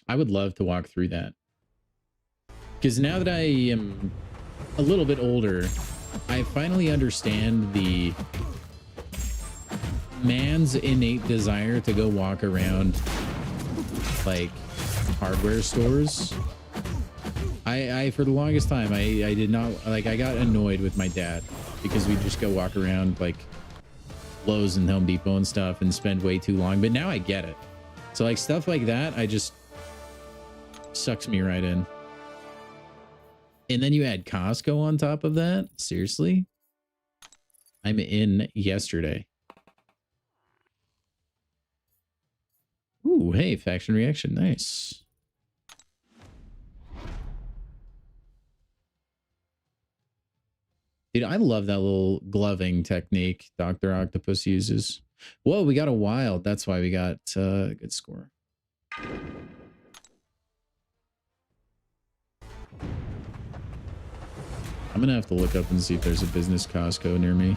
I would love to walk through that. Because now that I am a little bit older, I finally understand the man's innate desire to go walk around like hardware stores. I for the longest time, I did not, like, I got annoyed with my dad because we'd just go walk around like Lowe's and Home Depot and stuff and spend way too long. But now I get it. So like stuff like that, I just sucks me right in. And then you add Costco on top of that? Seriously? I'm in yesterday. Ooh, hey, faction reaction. Nice. Dude, I love that little gloving technique Dr. Octopus uses. Whoa, we got a wild. That's why we got a good score. I'm gonna have to look up and see if there's a business Costco near me.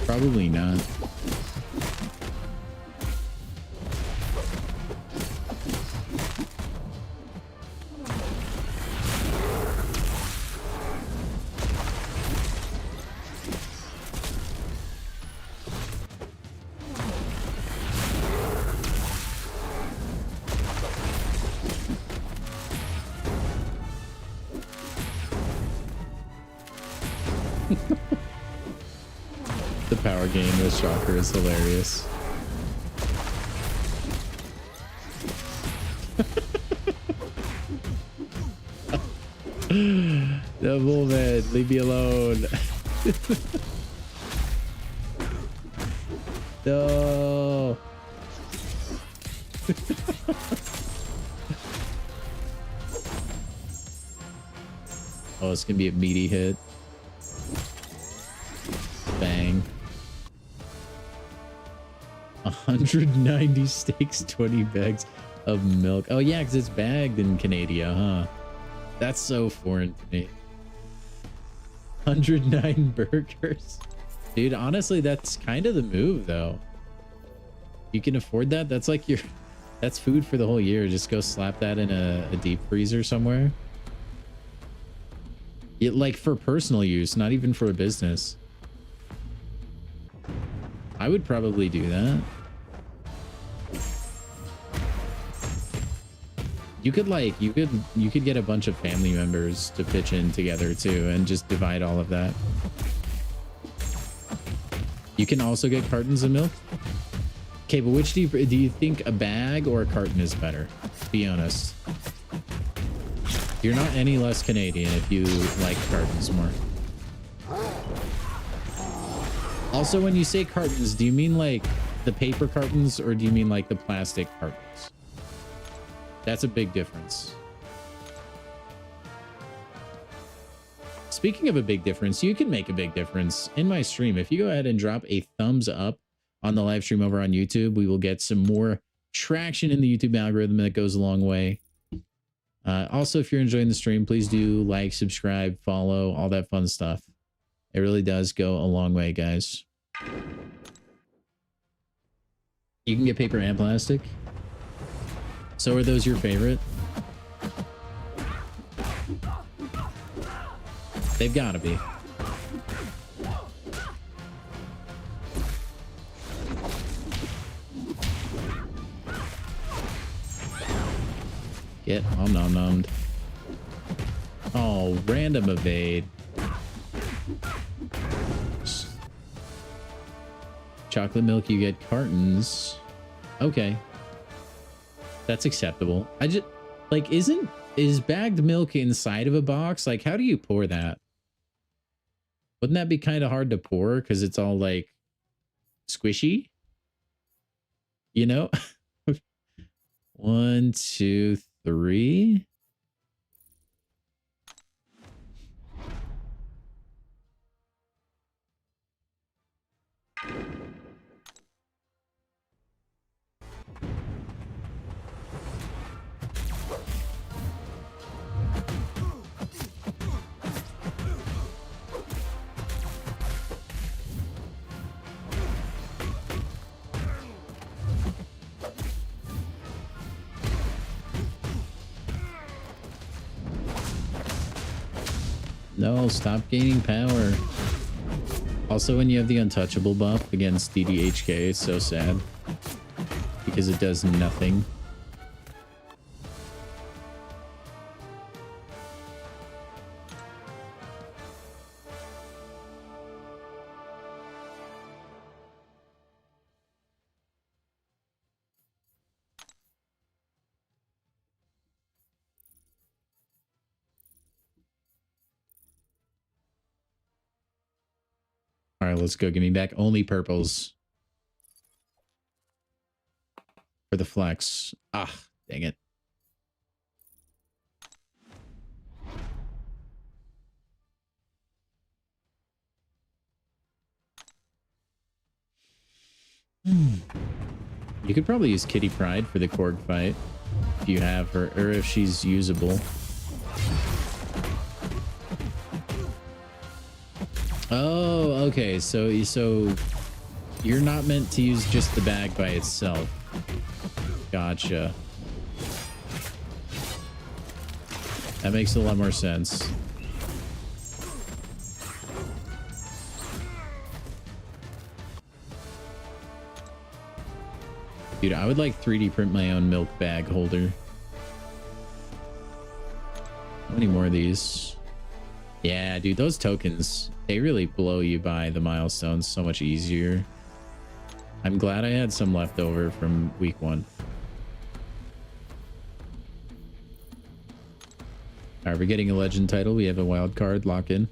Probably not. The power game with Shocker is hilarious. No, man, leave me alone. No. Oh, it's gonna be a meaty hit. Bang. 190 steaks, 20 bags of milk. Oh yeah, because it's bagged in Canada, huh? That's so foreign to me. 109 burgers. Dude, honestly, that's kind of the move, though. You can afford that. That's like that's food for the whole year. Just go slap that in a deep freezer somewhere. Like for personal use, not even for a business. I would probably do that. You could get a bunch of family members to pitch in together too and just divide all of that. You can also get cartons of milk. Okay, but which do you think, a bag or a carton is better? Be honest. You're not any less Canadian if you like cartons more. Also, when you say cartons, do you mean like the paper cartons or do you mean like the plastic cartons? That's a big difference. Speaking of a big difference, you can make a big difference in my stream. If you go ahead and drop a thumbs up on the live stream over on YouTube, we will get some more traction in the YouTube algorithm. That goes a long way. Also, if you're enjoying the stream, please do like, subscribe, follow, all that fun stuff. It really does go a long way, guys. You can get paper and plastic. So are those your favorite? They've got to be. Get om-nom-nommed. Oh, random evade. Chocolate milk, you get cartons. Okay. That's acceptable. I just, like, is bagged milk inside of a box? Like, how do you pour that? Wouldn't that be kind of hard to pour because it's all, like, squishy? You know? 1, 2, 3. No, stop gaining power. Also, when you have the untouchable buff against DDHK, it's so sad. Because it does nothing. All right, let's go. Give me back only purples. For the flex. Ah, dang it. You could probably use Kitty Pride for the Korg fight. If you have her, or if she's usable. Oh, okay. So you're not meant to use just the bag by itself. Gotcha. That makes a lot more sense. Dude, I would like 3D print my own milk bag holder. How many more of these? Yeah, dude, those tokens, they really blow you by the milestones so much easier. I'm glad I had some left over from week 1. All right, we're getting a legend title. We have a wild card lock in.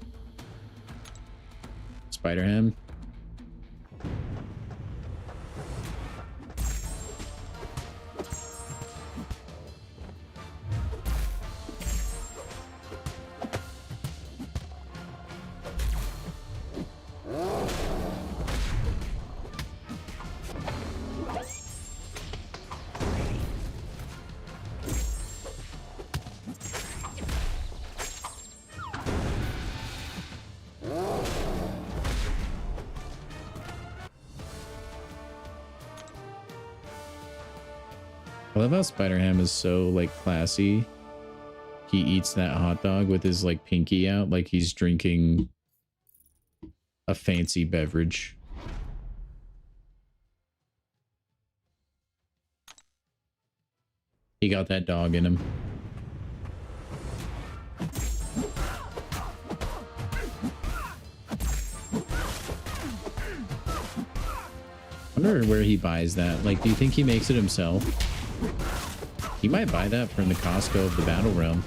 Spider-Ham. I love how Spider-Ham is so like classy. He eats that hot dog with his like pinky out like he's drinking a fancy beverage. He got that dog in him. I wonder where he buys that. Like, do you think he makes it himself? He might buy that from the Costco of the Battle Realm.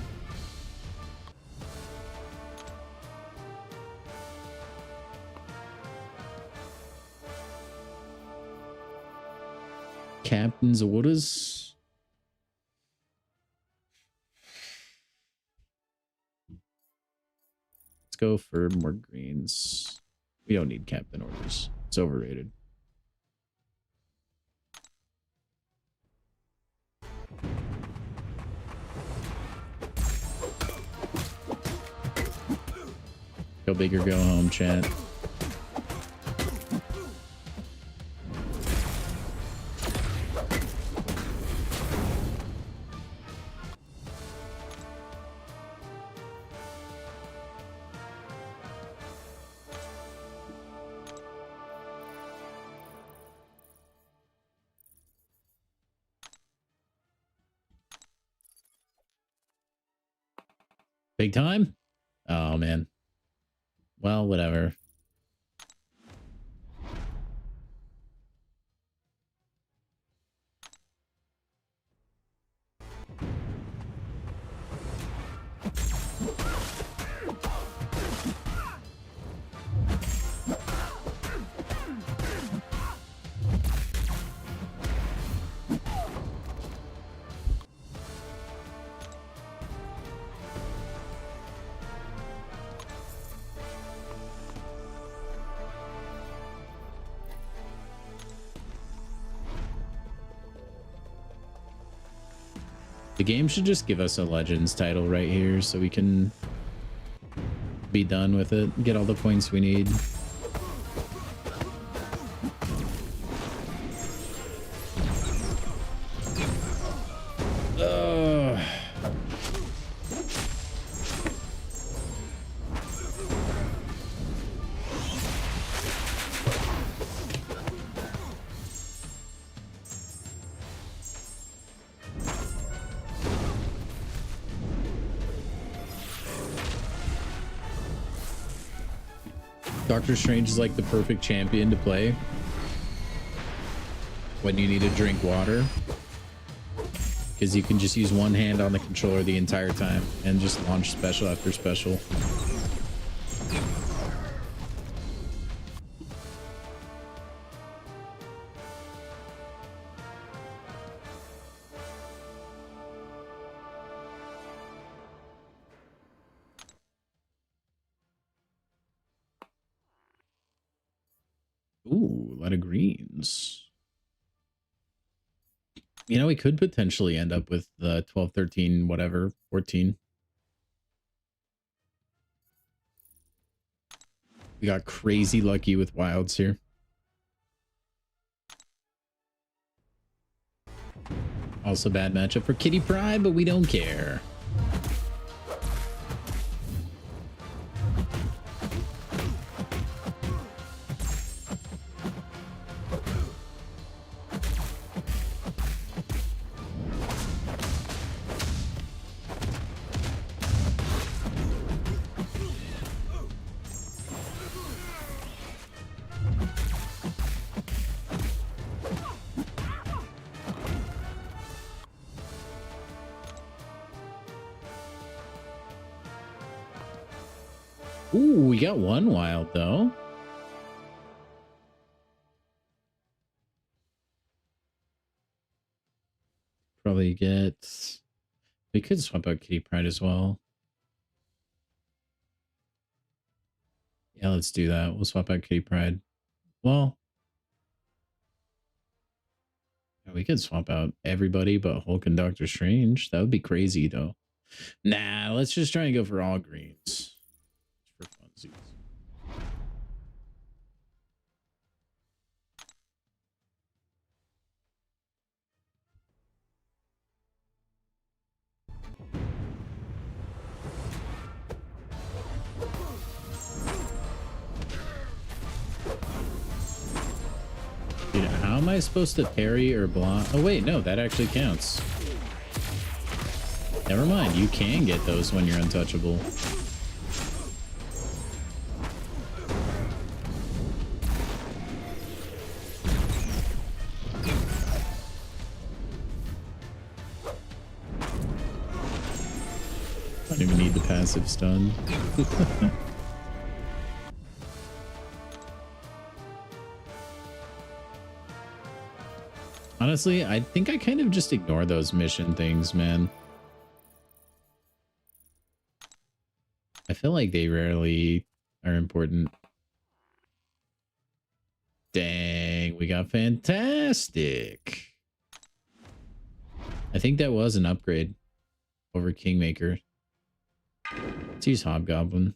Captain's orders. Let's go for more greens. We don't need captain orders. It's overrated. Go big or go home, chat. Big time? Oh, man. Well, whatever. The game should just give us a Legends title right here so we can be done with it, get all the points we need. Doctor Strange is like the perfect champion to play when you need to drink water, because you can just use one hand on the controller the entire time and just launch special after special. Ooh, a lot of greens. You know, we could potentially end up with the 12, 13, whatever, 14. We got crazy lucky with wilds here. Also bad matchup for Kitty Pryde, but we don't care. Ooh, we got one wild though. Probably get... We could swap out Kitty Pryde as well. Yeah, let's do that. We'll swap out Kitty Pryde. Well, we could swap out everybody but Hulk and Doctor Strange. That would be crazy though. Nah, let's just try and go for all greens. For funsies. How am I supposed to parry or block? Oh wait, no, that actually counts. Never mind, you can get those when you're untouchable. I don't even need the passive stun. Honestly, I think I kind of just ignore those mission things, man. I feel like they rarely are important. Dang, we got fantastic. I think that was an upgrade over Kingmaker. Let's use Hobgoblin.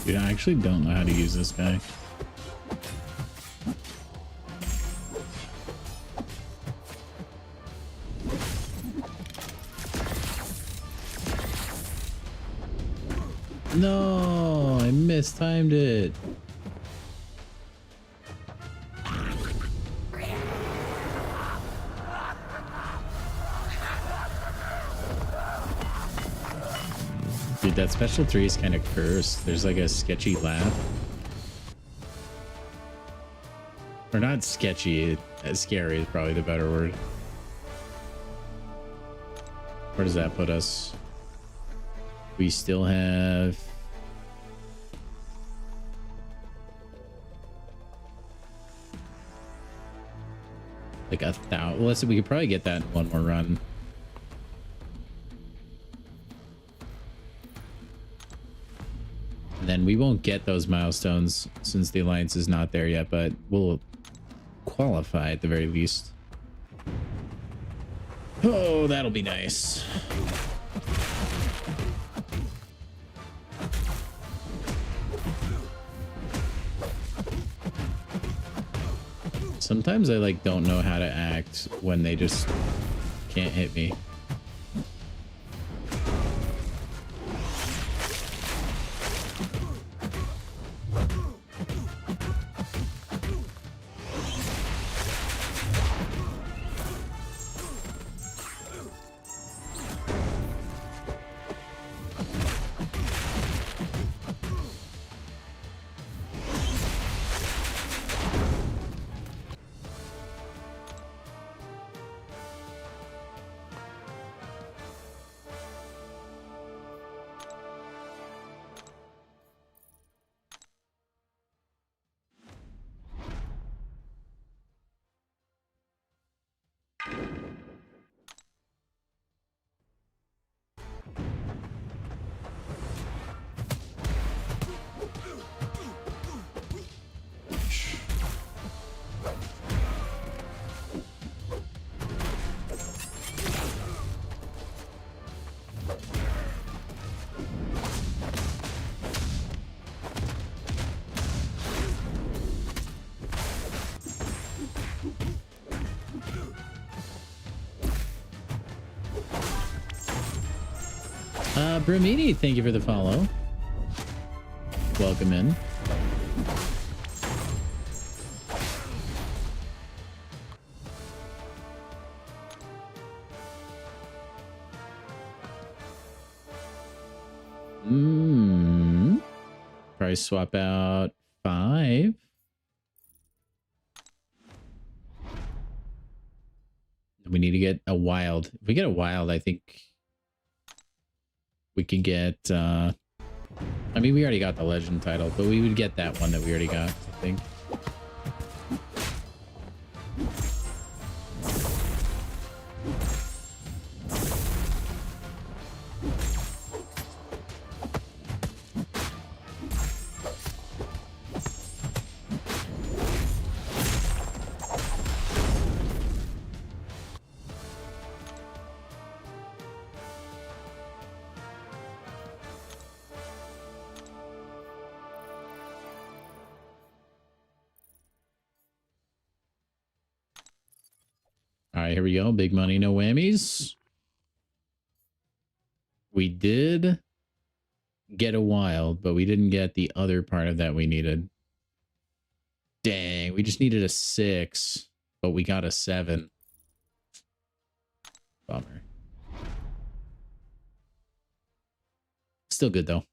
Dude, I actually don't know how to use this guy. No, I mistimed it. Dude, that special 3 is kind of cursed. There's like a sketchy laugh. Or not sketchy, scary is probably the better word. Where does that put us? We still have... like 1,000. Well, let's see, we could probably get that in one more run. And then we won't get those milestones since the alliance is not there yet, but we'll qualify at the very least. Oh, that'll be nice. Sometimes I like don't know how to act when they just can't hit me. Bramini, thank you for the follow. Welcome in. Price swap out 5. We need to get a wild. If we get a wild, I think we can get, I mean, we already got the legend title, but we would get that one that we already got, I think. All right, here we go. Big money, no whammies. We did get a wild, but we didn't get the other part of that we needed. Dang, we just needed a 6, but we got a 7. Bummer. Still good, though.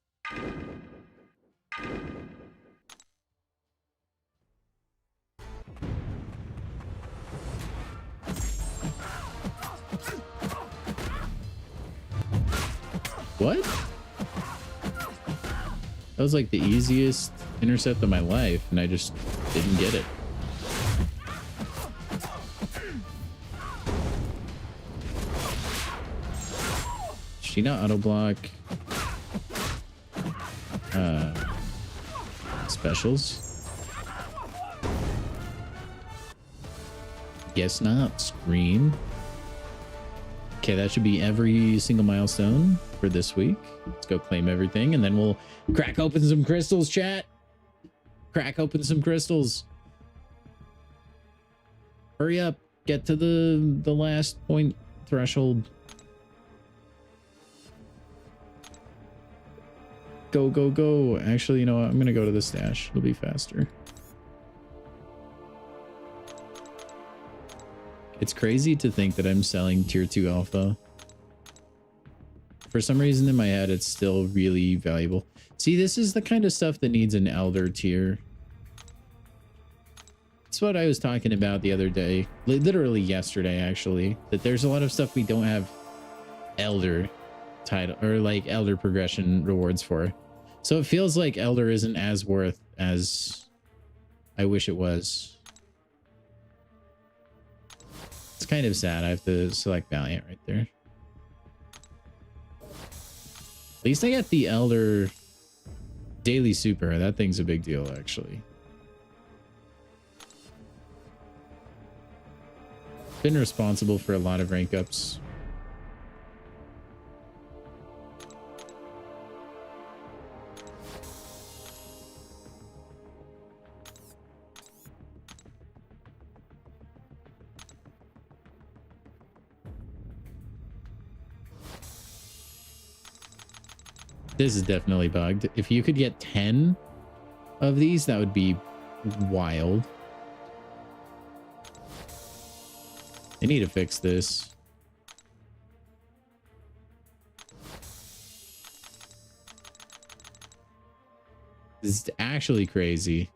What? That was like the easiest intercept of my life, and I just didn't get it. Did she not auto block specials? Guess not. Scream. Okay, that should be every single milestone for this week. Let's go claim everything, and then we'll crack open some crystals, chat. Crack open some crystals. Hurry up. Get to the last point threshold. Go, go, go. Actually, you know what? I'm going to go to the stash. It'll be faster. It's crazy to think that I'm selling tier 2 alpha. For some reason in my head, it's still really valuable. See, this is the kind of stuff that needs an elder tier. That's what I was talking about the other day. Literally yesterday, actually. That there's a lot of stuff we don't have elder title or like elder progression rewards for. So it feels like elder isn't as worth as I wish it was. It's kind of sad. I have to select Valiant right there. At least I got the Elder Daily Super. That thing's a big deal, actually. Been responsible for a lot of rank ups. This is definitely bugged. If you could get 10 of these, that would be wild. They need to fix this. This is actually crazy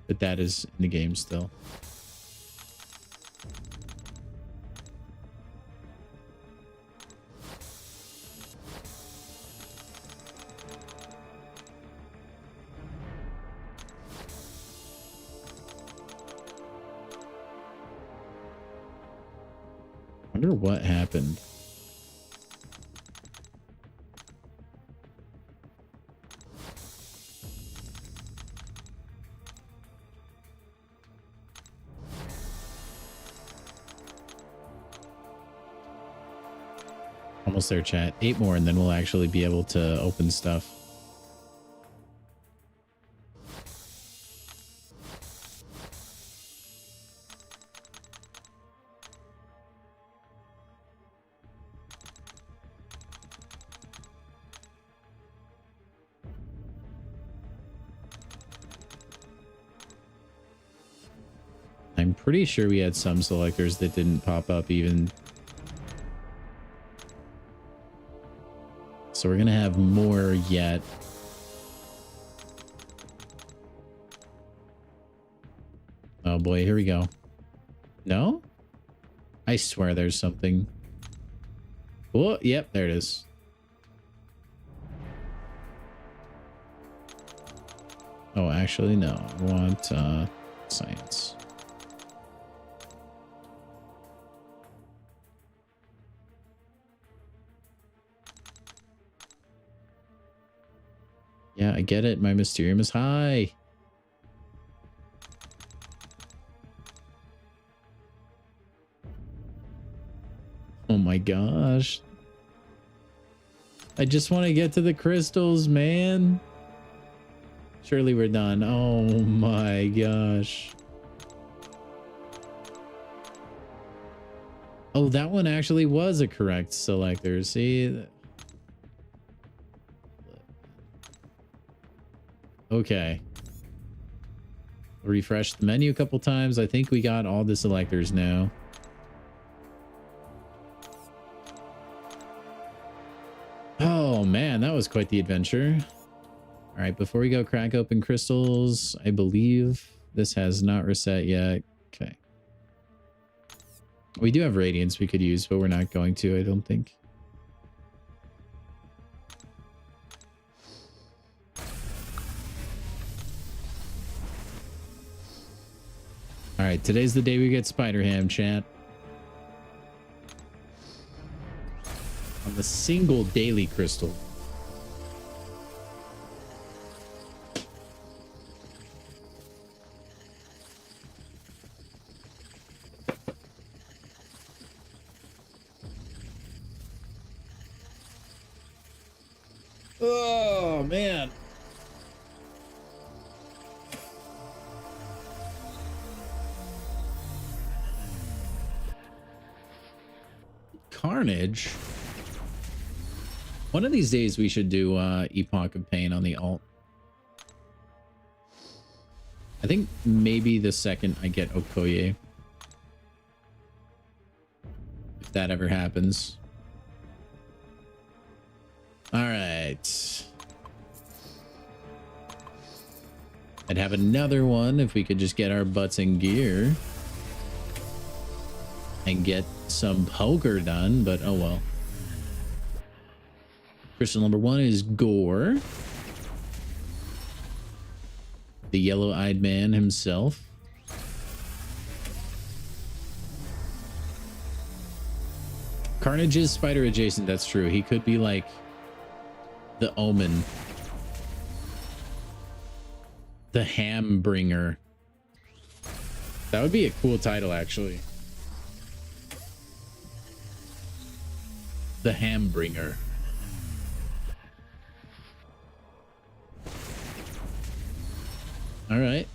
that that is in the game still. I wonder what happened. Almost there, chat. 8 more, and then we'll actually be able to open stuff. I'm pretty sure we had some selectors that didn't pop up even. So we're going to have more yet. Oh boy, here we go. No? I swear there's something. Oh, yep, there it is. Oh, actually, no. I want science. Yeah, I get it. My Mysterium is high. Oh my gosh. I just want to get to the crystals, man. Surely we're done. Oh my gosh. Oh, that one actually was a correct selector. See? Okay. Refresh the menu a couple times. I think we got all the selectors now. Oh man, that was quite the adventure. All right, before we go crack open crystals, I believe this has not reset yet. Okay. We do have radiance we could use, but we're not going to, I don't think. All right, today's the day we get Spider Ham, chat. On the single daily crystal. Oh, man. Carnage. One of these days we should do Epoch of Pain on the alt. I think maybe the second I get Okoye. If that ever happens. All right. I'd have another one if we could just get our butts in gear. And get some poker done, but oh well. Crystal number 1 is Gore. The yellow-eyed man himself. Carnage is spider adjacent, that's true. He could be like the Omen. The Hambringer. That would be a cool title, actually. The Hambringer. All right.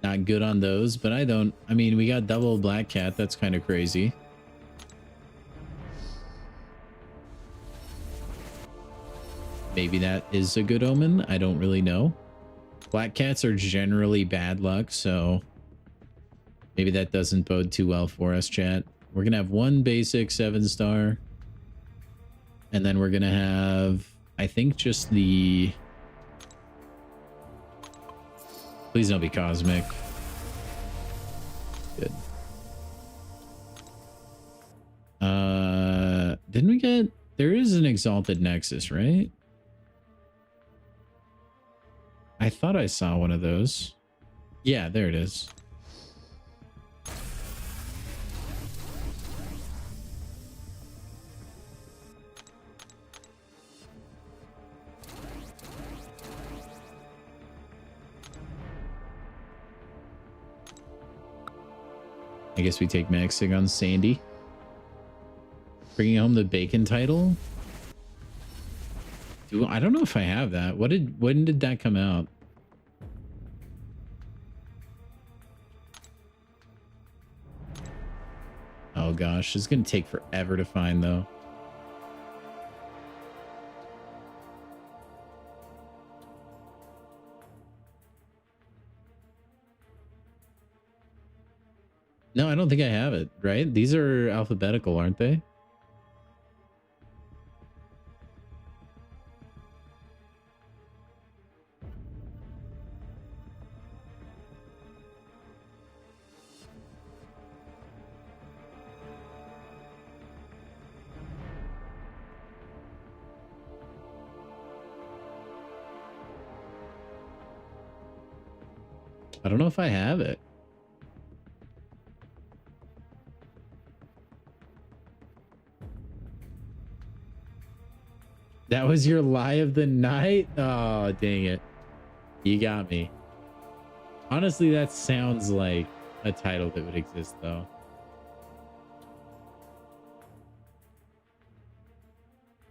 Not good on those, but I mean, we got double Black Cat. That's kind of crazy. Maybe that is a good omen. I don't really know. Black Cats are generally bad luck, so maybe that doesn't bode too well for us, chat. We're going to have one basic 7-star. And then we're going to have, I think, just the... Please don't be cosmic. Good. Didn't we get... There is an Exalted Nexus, right? I thought I saw one of those. Yeah, there it is. I guess we take Maxing on Sandy. Bringing home the bacon title. I don't know if I have that. When did that come out? Oh gosh, it's gonna take forever to find though. No, I don't think I have it, right? These are alphabetical, aren't they? I don't know if I have it. That was your lie of the night? Oh, dang it. You got me. Honestly, that sounds like a title that would exist, though.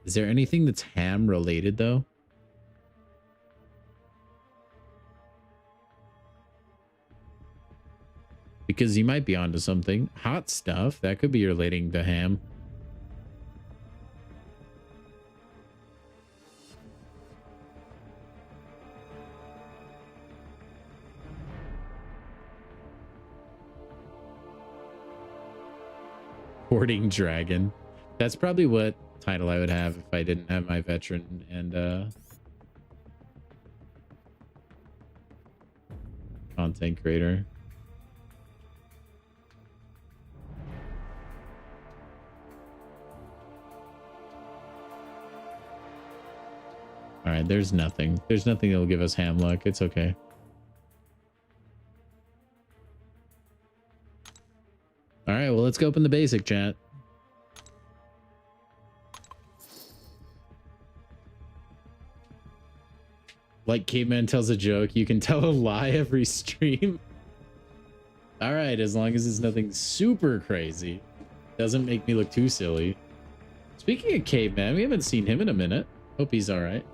Is there anything that's ham related, though? Because you might be onto something. Hot stuff, that could be relating to ham. Hoarding Dragon. That's probably what title I would have if I didn't have my veteran and content creator. All right, there's nothing. There's nothing that'll give us ham luck. It's okay. All right, well, let's go open the basic, chat. Like Caveman tells a joke, you can tell a lie every stream. All right, as long as it's nothing super crazy. Doesn't make me look too silly. Speaking of Caveman, we haven't seen him in a minute. Hope he's all right.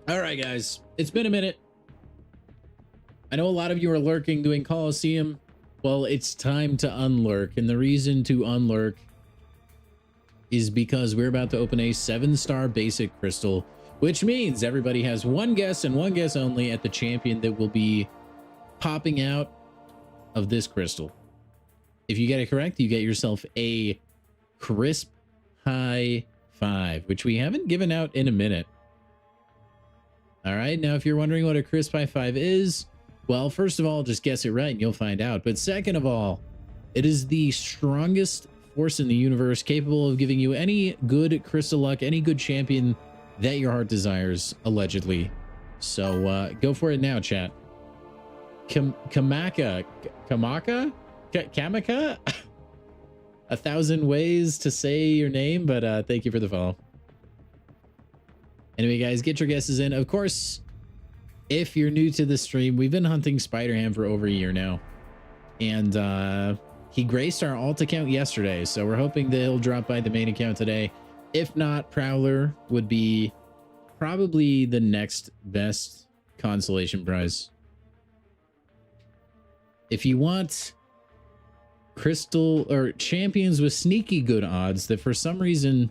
All right, guys, it's been a minute. I know a lot of you are lurking doing Coliseum. Well, it's time to unlurk, and the reason to unlurk is because we're about to open a 7-star basic crystal, which means everybody has one guess and one guess only at the champion that will be popping out of this crystal. If you get it correct, you get yourself a crisp high 5, which we haven't given out in a minute. All right, now if you're wondering what a crisp high 5 is, well, first of all, just guess it right and you'll find out. But second of all, it is the strongest force in the universe, capable of giving you any good crystal luck, any good champion that your heart desires, allegedly. So go for it now, chat. Kamaka? 1,000 ways to say your name, but thank you for the follow. Anyway, guys, get your guesses in. Of course, if you're new to the stream, we've been hunting Spider-Ham for over a year now. And he graced our alt account yesterday, so we're hoping that he'll drop by the main account today. If not, Prowler would be probably the next best consolation prize. If you want crystal or champions with sneaky good odds that for some reason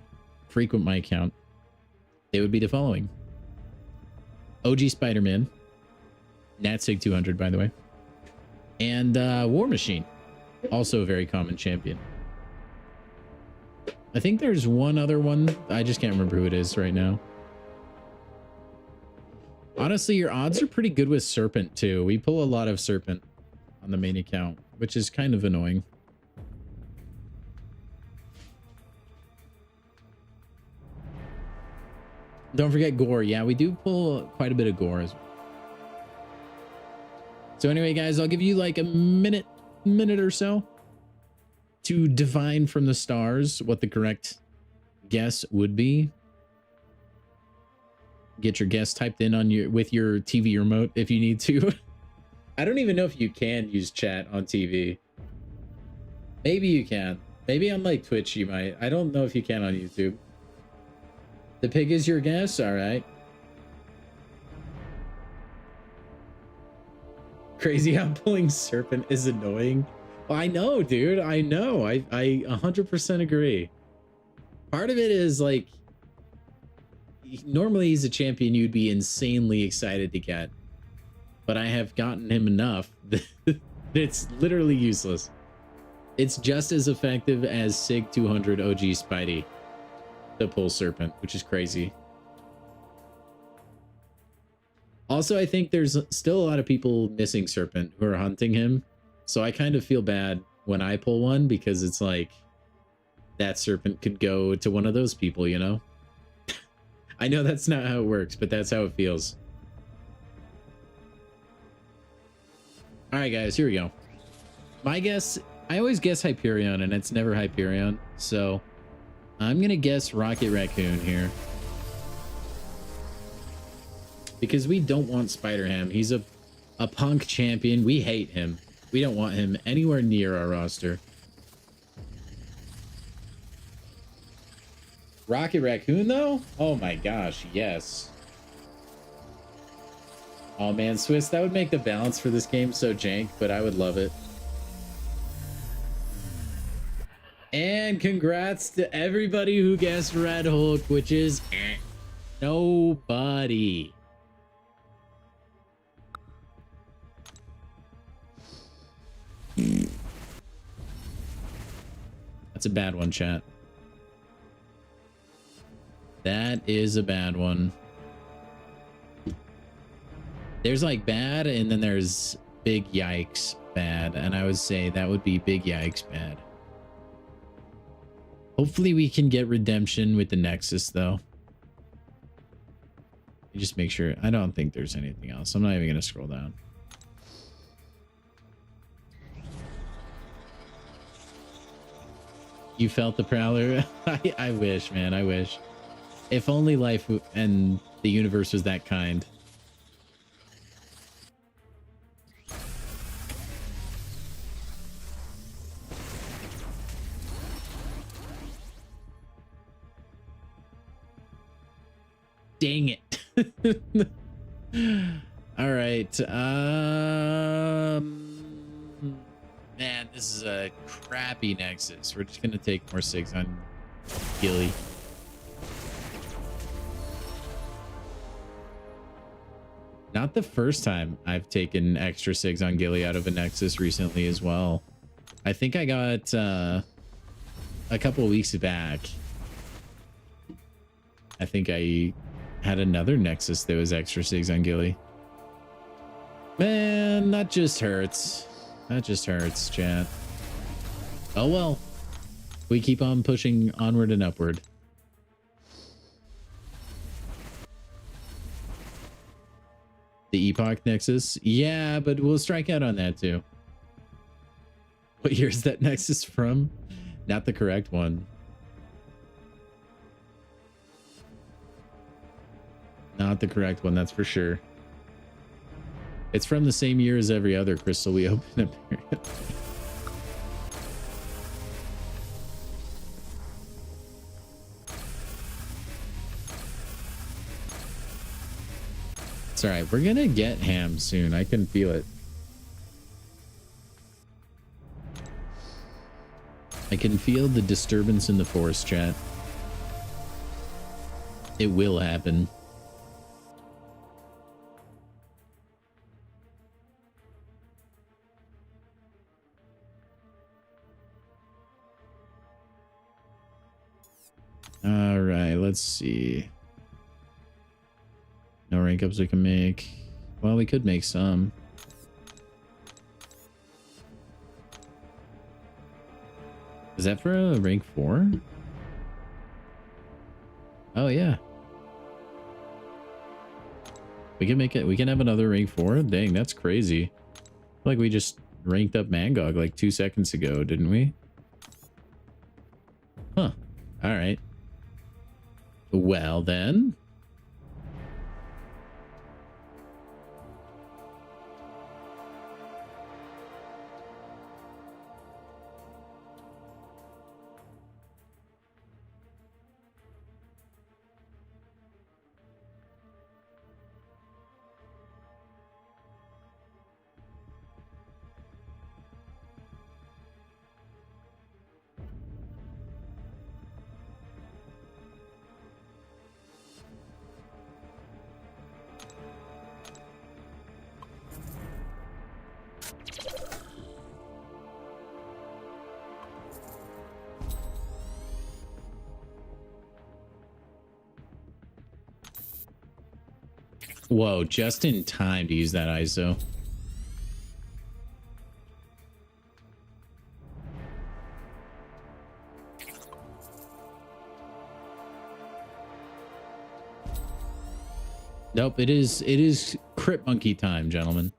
frequent my account, they would be the following: OG Spider-Man, Natsig 200, by the way, and War Machine, also a very common champion. I think there's one other one. I just can't remember who it is right now. Honestly, your odds are pretty good with Serpent too. We pull a lot of Serpent on the main account, which is kind of annoying. Don't forget Gore. Yeah, we do pull quite a bit of Gore as well. So anyway, guys, I'll give you like a minute or so to divine from the stars what the correct guess would be. Get your guess typed in on with your TV remote if you need to. I don't even know if you can use chat on TV. Maybe you can. Maybe on like Twitch you might. I don't know if you can on YouTube. The pig is your guess? All right. Crazy how pulling Serpent is annoying. Well, I know, dude. I know. I 100% agree. Part of it is like, normally he's a champion you'd be insanely excited to get. But I have gotten him enough that it's literally useless. It's just as effective as Sig 200 OG Spidey to pull Serpent, which is crazy. Also, I think there's still a lot of people missing Serpent who are hunting him. So I kind of feel bad when I pull one, because it's like that Serpent could go to one of those people, you know? I know that's not how it works, but that's how it feels. All right, guys, here we go. My guess, I always guess Hyperion, and it's never Hyperion. So I'm going to guess Rocket Raccoon here. Because we don't want Spider-Ham. He's a punk champion. We hate him. We don't want him anywhere near our roster. Rocket Raccoon, though? Oh my gosh, yes. Oh man, Swiss, that would make the balance for this game so jank, but I would love it. And congrats to everybody who guessed Red Hulk, which is nobody. That's a bad one, chat. That is a bad one. There's like bad, and then there's big yikes bad, and I would say that would be big yikes bad. Hopefully we can get redemption with the Nexus, though. Just make sure. I don't think there's anything else. I'm not even going to scroll down. You felt the Prowler? I wish, man. I wish. If only life and the universe was that kind. Dang it. All right. Man, this is a crappy Nexus. We're just going to take more SIGs on Gilly. Not the first time I've taken extra SIGs on Gilly out of a Nexus recently as well. I think I got a couple of weeks back. I think I had another Nexus that was extra SIGs on Gilly. Man, that just hurts. That just hurts, chat. Oh well. We keep on pushing onward and upward. The Epoch Nexus? Yeah, but we'll strike out on that too. What year is that Nexus from? Not the correct one. Not the correct one, that's for sure. It's from the same year as every other crystal we open, apparently. It's all right. We're gonna get ham soon. I can feel it. I can feel the disturbance in the force, chat. It will happen. All right, let's see. No rank ups we can make. Well, we could make some. Is that for a rank 4? Oh yeah. We can make it. We can have another rank 4. Dang, that's crazy. Like we just ranked up Mangog like 2 seconds ago, didn't we? Huh. All right. Well then. Whoa, just in time to use that ISO. Nope, it is Crit Monkey time, gentlemen.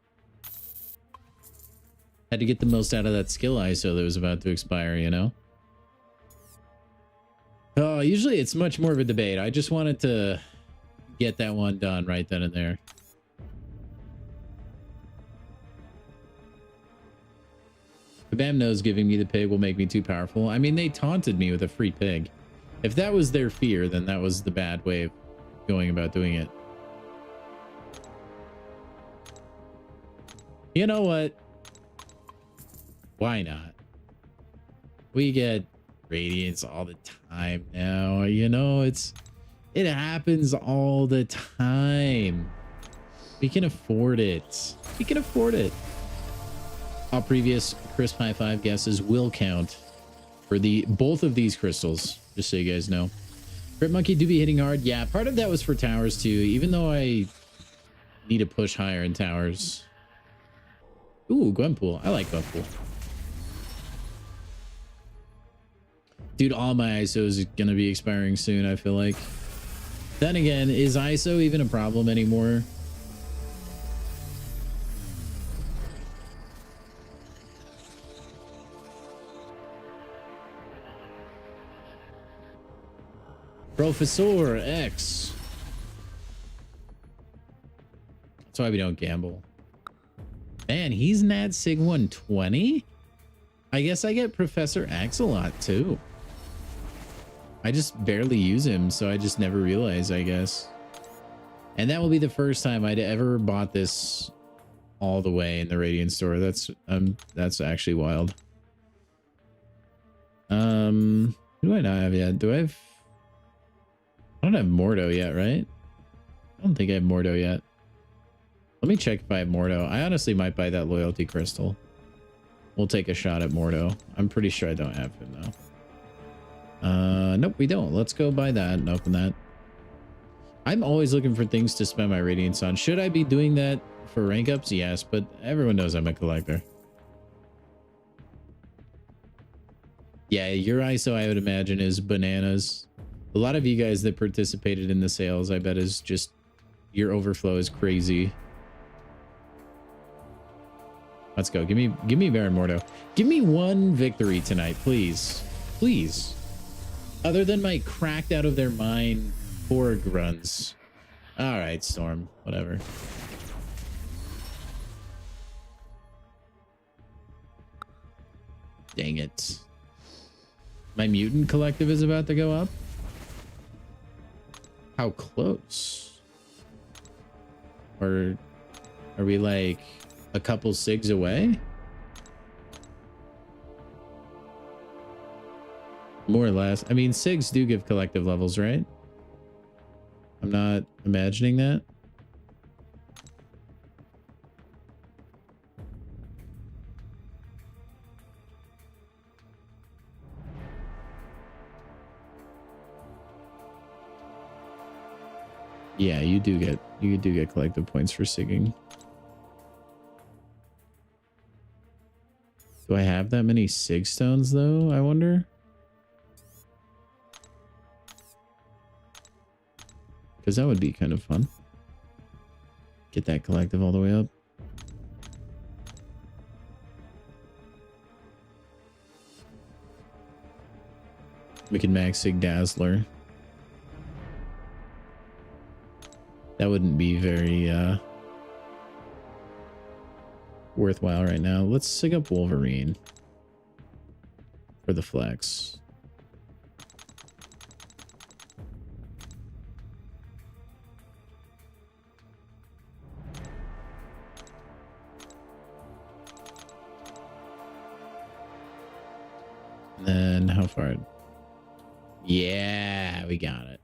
Had to get the most out of that skill ISO that was about to expire, you know? Oh, usually it's much more of a debate. I just wanted to get that one done right then and there. Kabam knows giving me the pig will make me too powerful. I mean, they taunted me with a free pig. If that was their fear, then that was the bad way of going about doing it. You know what? Why not? We get radiance all the time now. You know, it happens all the time. We can afford it. We can afford it. All previous crisp high five guesses will count for both of these crystals, just so you guys know. Crit Monkey do be hitting hard. Yeah, part of that was for towers too, even though I need to push higher in towers. Ooh, Gwenpool. I like Gwenpool. Dude, all my ISO is going to be expiring soon, I feel like. Then again, is ISO even a problem anymore? Professor X. That's why we don't gamble. Man, he's Nat Sig 120? I guess I get Professor X a lot too. I just barely use him, so I just never realize, I guess. And that will be the first time I'd ever bought this all the way in the Radiant store. That's actually wild. Who do I not have yet? Do I have... I don't have Mordo yet, right? I don't think I have Mordo yet. Let me check if I have Mordo. I honestly might buy that loyalty crystal. We'll take a shot at Mordo. I'm pretty sure I don't have him though. Nope, we don't. Let's go buy that and open that. I'm always looking for things to spend my radiance on. Should I be doing that for rank ups? Yes, but everyone knows I'm a collector. Yeah, your ISO, I would imagine, is bananas. A lot of you guys that participated in the sales, I bet, is just your overflow is crazy. Let's go. Give me Baron Mordo. Give me one victory tonight, please. Please. Other than my cracked out of their mind Korg runs. All right, Storm. Whatever. Dang it. My mutant collective is about to go up. How close? Or are we like a couple SIGs away? More or less. I mean, SIGs do give collective levels, right? I'm not imagining that. Yeah, you do get collective points for SIGing. Do I have that many SIG stones though, I wonder? Because that would be kind of fun. Get that collective all the way up. We can max SIG Dazzler. That wouldn't be very worthwhile right now. Let's SIG up Wolverine for the flex. And then how far? Yeah, we got it.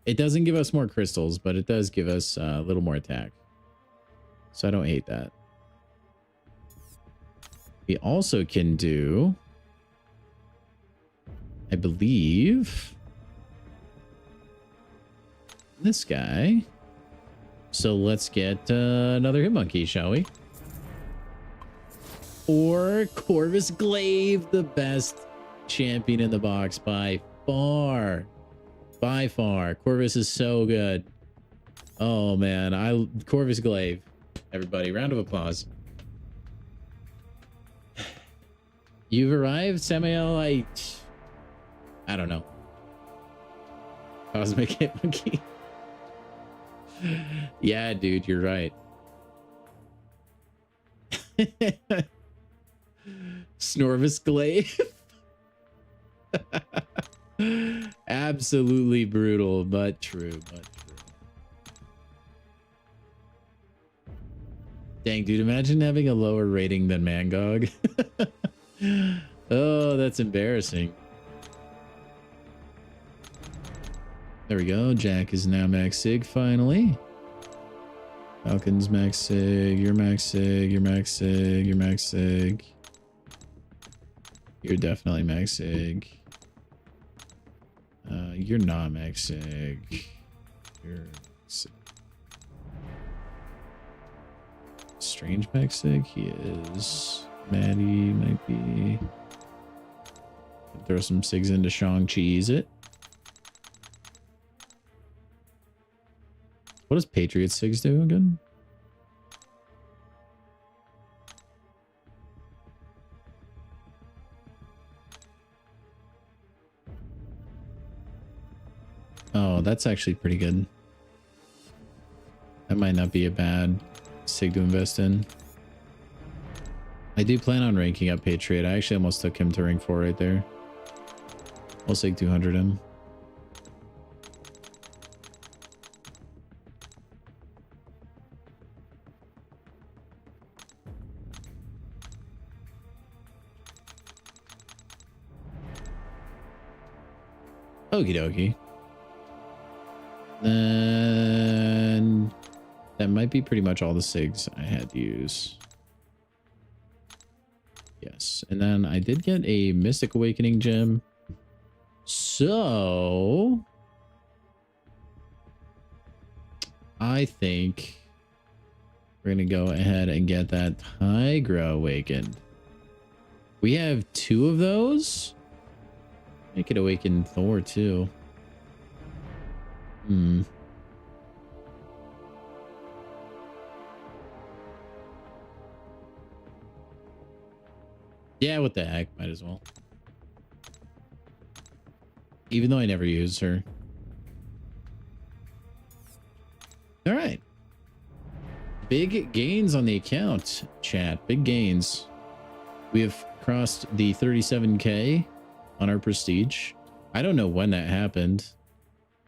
It doesn't give us more crystals, but it does give us a little more attack. So I don't hate that. We also can do, I believe, this guy. So let's get another hit monkey, shall we? Or Corvus Glaive, the best champion in the box by far. By far. Corvus is so good. Oh man, Corvus Glaive. Everybody, round of applause. You've arrived, Samael. I don't know. Cosmic Hit Monkey. Yeah, dude, you're right. Snorvis Glaive. Absolutely brutal, but true, Dang, dude, imagine having a lower rating than Mangog. Oh, that's embarrassing. There we go. Jack is now max sig finally. Falcon's max sig, you're max sig, you're max sig, you're max sig. You're definitely max sig. You're not max sig. You're sig. Strange max sig? He is. Maddie might be. Throw some sigs into Shang-Chi's it. What does Patriot Sigs do again? Oh, that's actually pretty good. That might not be a bad Sig to invest in. I do plan on ranking up Patriot. I actually almost took him to rank 4 right there. I'll Sig 200 him. Okie dokie. Then that might be pretty much all the SIGs I had to use. Yes. And then I did get a Mystic Awakening gem. So I think we're going to go ahead and get that Tigra awakened. We have 2 of those. I could awaken Thor too. Yeah, what the heck? Might as well. Even though I never use her. All right. Big gains on the account, chat. Big gains. We have crossed the 37K on our prestige. I don't know when that happened.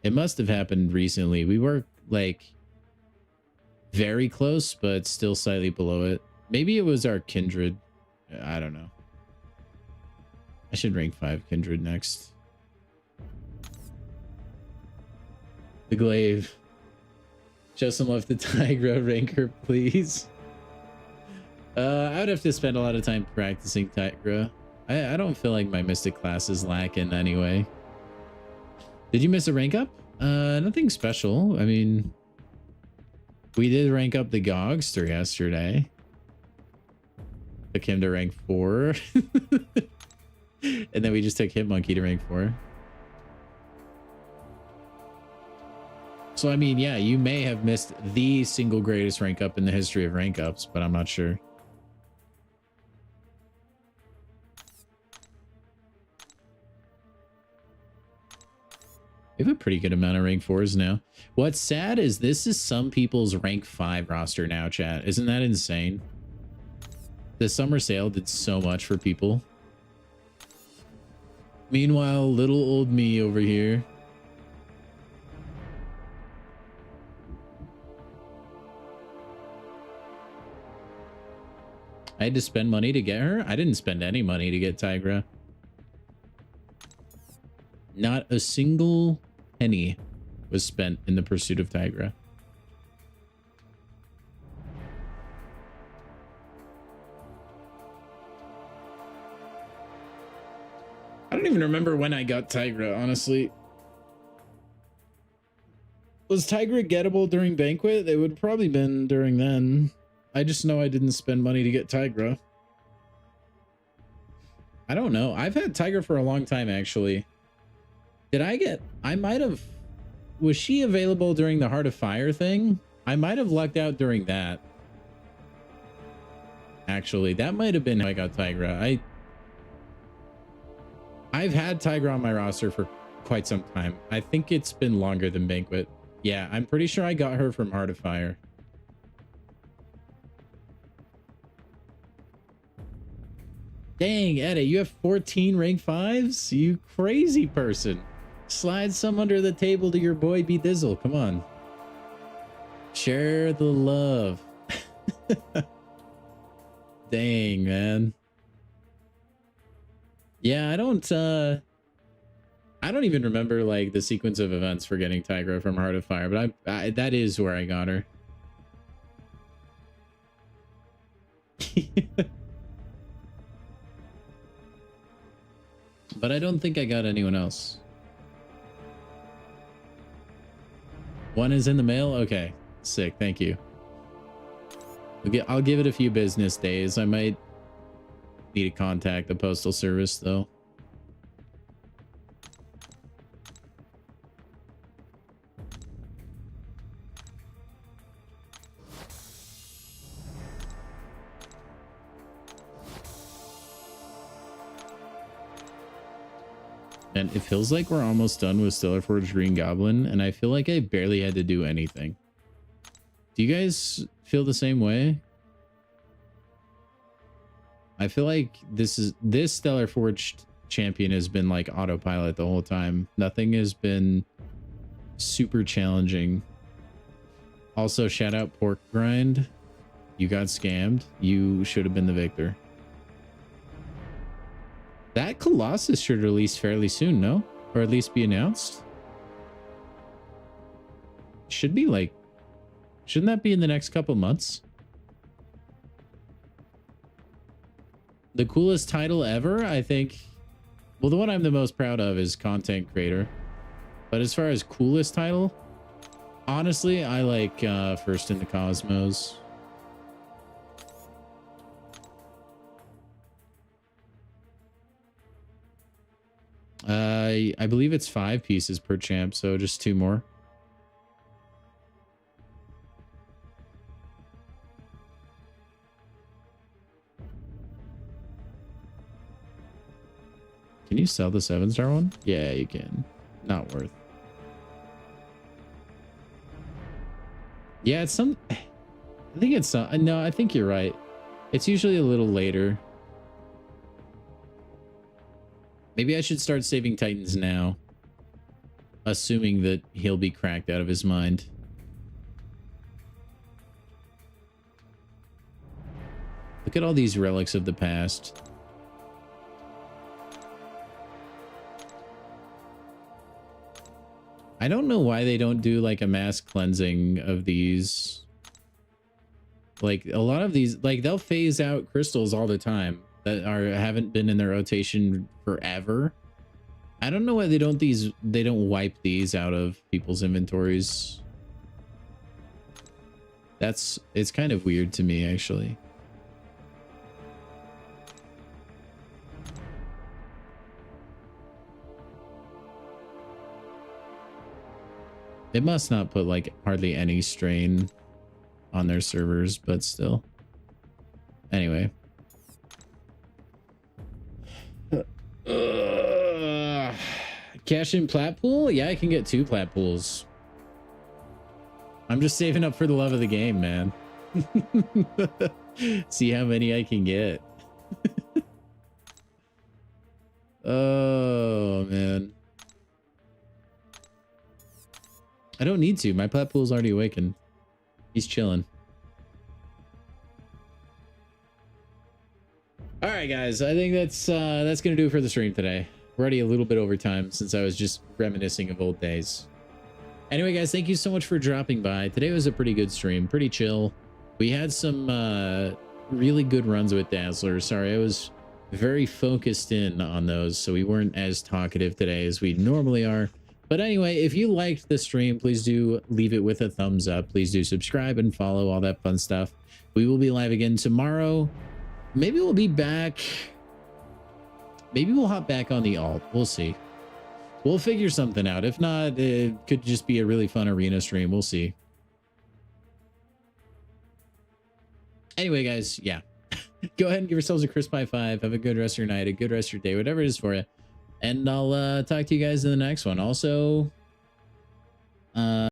It must have happened recently. We were like very close, but still slightly below it. Maybe it was our Kindred. I don't know. I should rank 5 Kindred next. The Glaive. Show some love to Tigra ranker, please. I would have to spend a lot of time practicing Tigra. I don't feel like my Mystic class is lacking anyway. Did you miss a rank up? Nothing special. I mean, we did rank up the Gogster yesterday. Took him to rank 4. And then we just took Hitmonkey to rank 4. So, I mean, yeah, you may have missed the single greatest rank up in the history of rank ups, but I'm not sure. We have a pretty good amount of rank 4s now. What's sad is this is some people's rank 5 roster now, chat. Isn't that insane? The summer sale did so much for people. Meanwhile, little old me over here. I had to spend money to get her? I didn't spend any money to get Tigra. Not a single penny was spent in the pursuit of Tigra. I don't even remember when I got Tigra, honestly. Was Tigra gettable during Banquet? It would have probably been during then. I just know I didn't spend money to get Tigra. I don't know. I've had Tigra for a long time, actually. I Did I get... I might have... Was she available during the Heart of Fire thing? I might have lucked out during that. Actually, that might have been how I got Tigra. I've had Tigra on my roster for quite some time. I think it's been longer than Banquet. Yeah, I'm pretty sure I got her from Heart of Fire. Dang, Eddie, you have 14 rank 5s? You crazy person. Slide some under the table to your boy B Dizzle. Come on. Share the love. Dang, man. Yeah, I don't even remember like the sequence of events for getting Tigra from Heart of Fire, but I that is where I got her. But I don't think I got anyone else. One is in the mail? Okay. Sick. Thank you. I'll give it a few business days. I might need to contact the postal service though. And it feels like we're almost done with Stellar Forge Green Goblin, and I feel like I barely had to do anything. Do you guys feel the same way? I feel like this Stellar Forge champion has been like autopilot the whole time. Nothing has been super challenging. Also, shout out Pork Grind. You got scammed. You should have been the victor. That Colossus should release fairly soon, no? Or at least be announced? Should be like... Shouldn't that be in the next couple months? The coolest title ever, I think... Well, the one I'm the most proud of is Content Creator. But as far as coolest title... Honestly, I like First in the Cosmos. I believe it's 5 pieces per champ, so just 2 more. Can you sell the 7-star one? Yeah, you can. Not worth. Yeah, it's some... I think it's some... No, I think you're right. It's usually a little later. Maybe I should start saving Titans now. Assuming that he'll be cracked out of his mind. Look at all these relics of the past. I don't know why they don't do like a mass cleansing of these. Like a lot of these, like they'll phase out crystals all the time that haven't been in their rotation forever. I don't know why they don't wipe these out of people's inventories. It's kind of weird to me, actually. It must not put like hardly any strain on their servers, but still. Anyway. Cash in plat pool? Yeah, I can get 2 plat pools. I'm just saving up for the love of the game, man. See how many I can get. Oh, man. I don't need to. My plat pool's already awakened. He's chilling. All right, guys. I think that's gonna do it for the stream today. We're already a little bit over time since I was just reminiscing of old days. Anyway, guys, thank you so much for dropping by. Today was a pretty good stream, pretty chill. We had some really good runs with Dazzler. Sorry, I was very focused in on those, so we weren't as talkative today as we normally are. But anyway, if you liked the stream, please do leave it with a thumbs up. Please do subscribe and follow, all that fun stuff. We will be live again tomorrow. Maybe we'll be back. Maybe we'll hop back on the alt. We'll see. We'll figure something out. If not, it could just be a really fun arena stream. We'll see. Anyway, guys, yeah. Go ahead and give yourselves a crisp high five. Have a good rest of your night, a good rest of your day, whatever it is for you. And I'll talk to you guys in the next one. Also,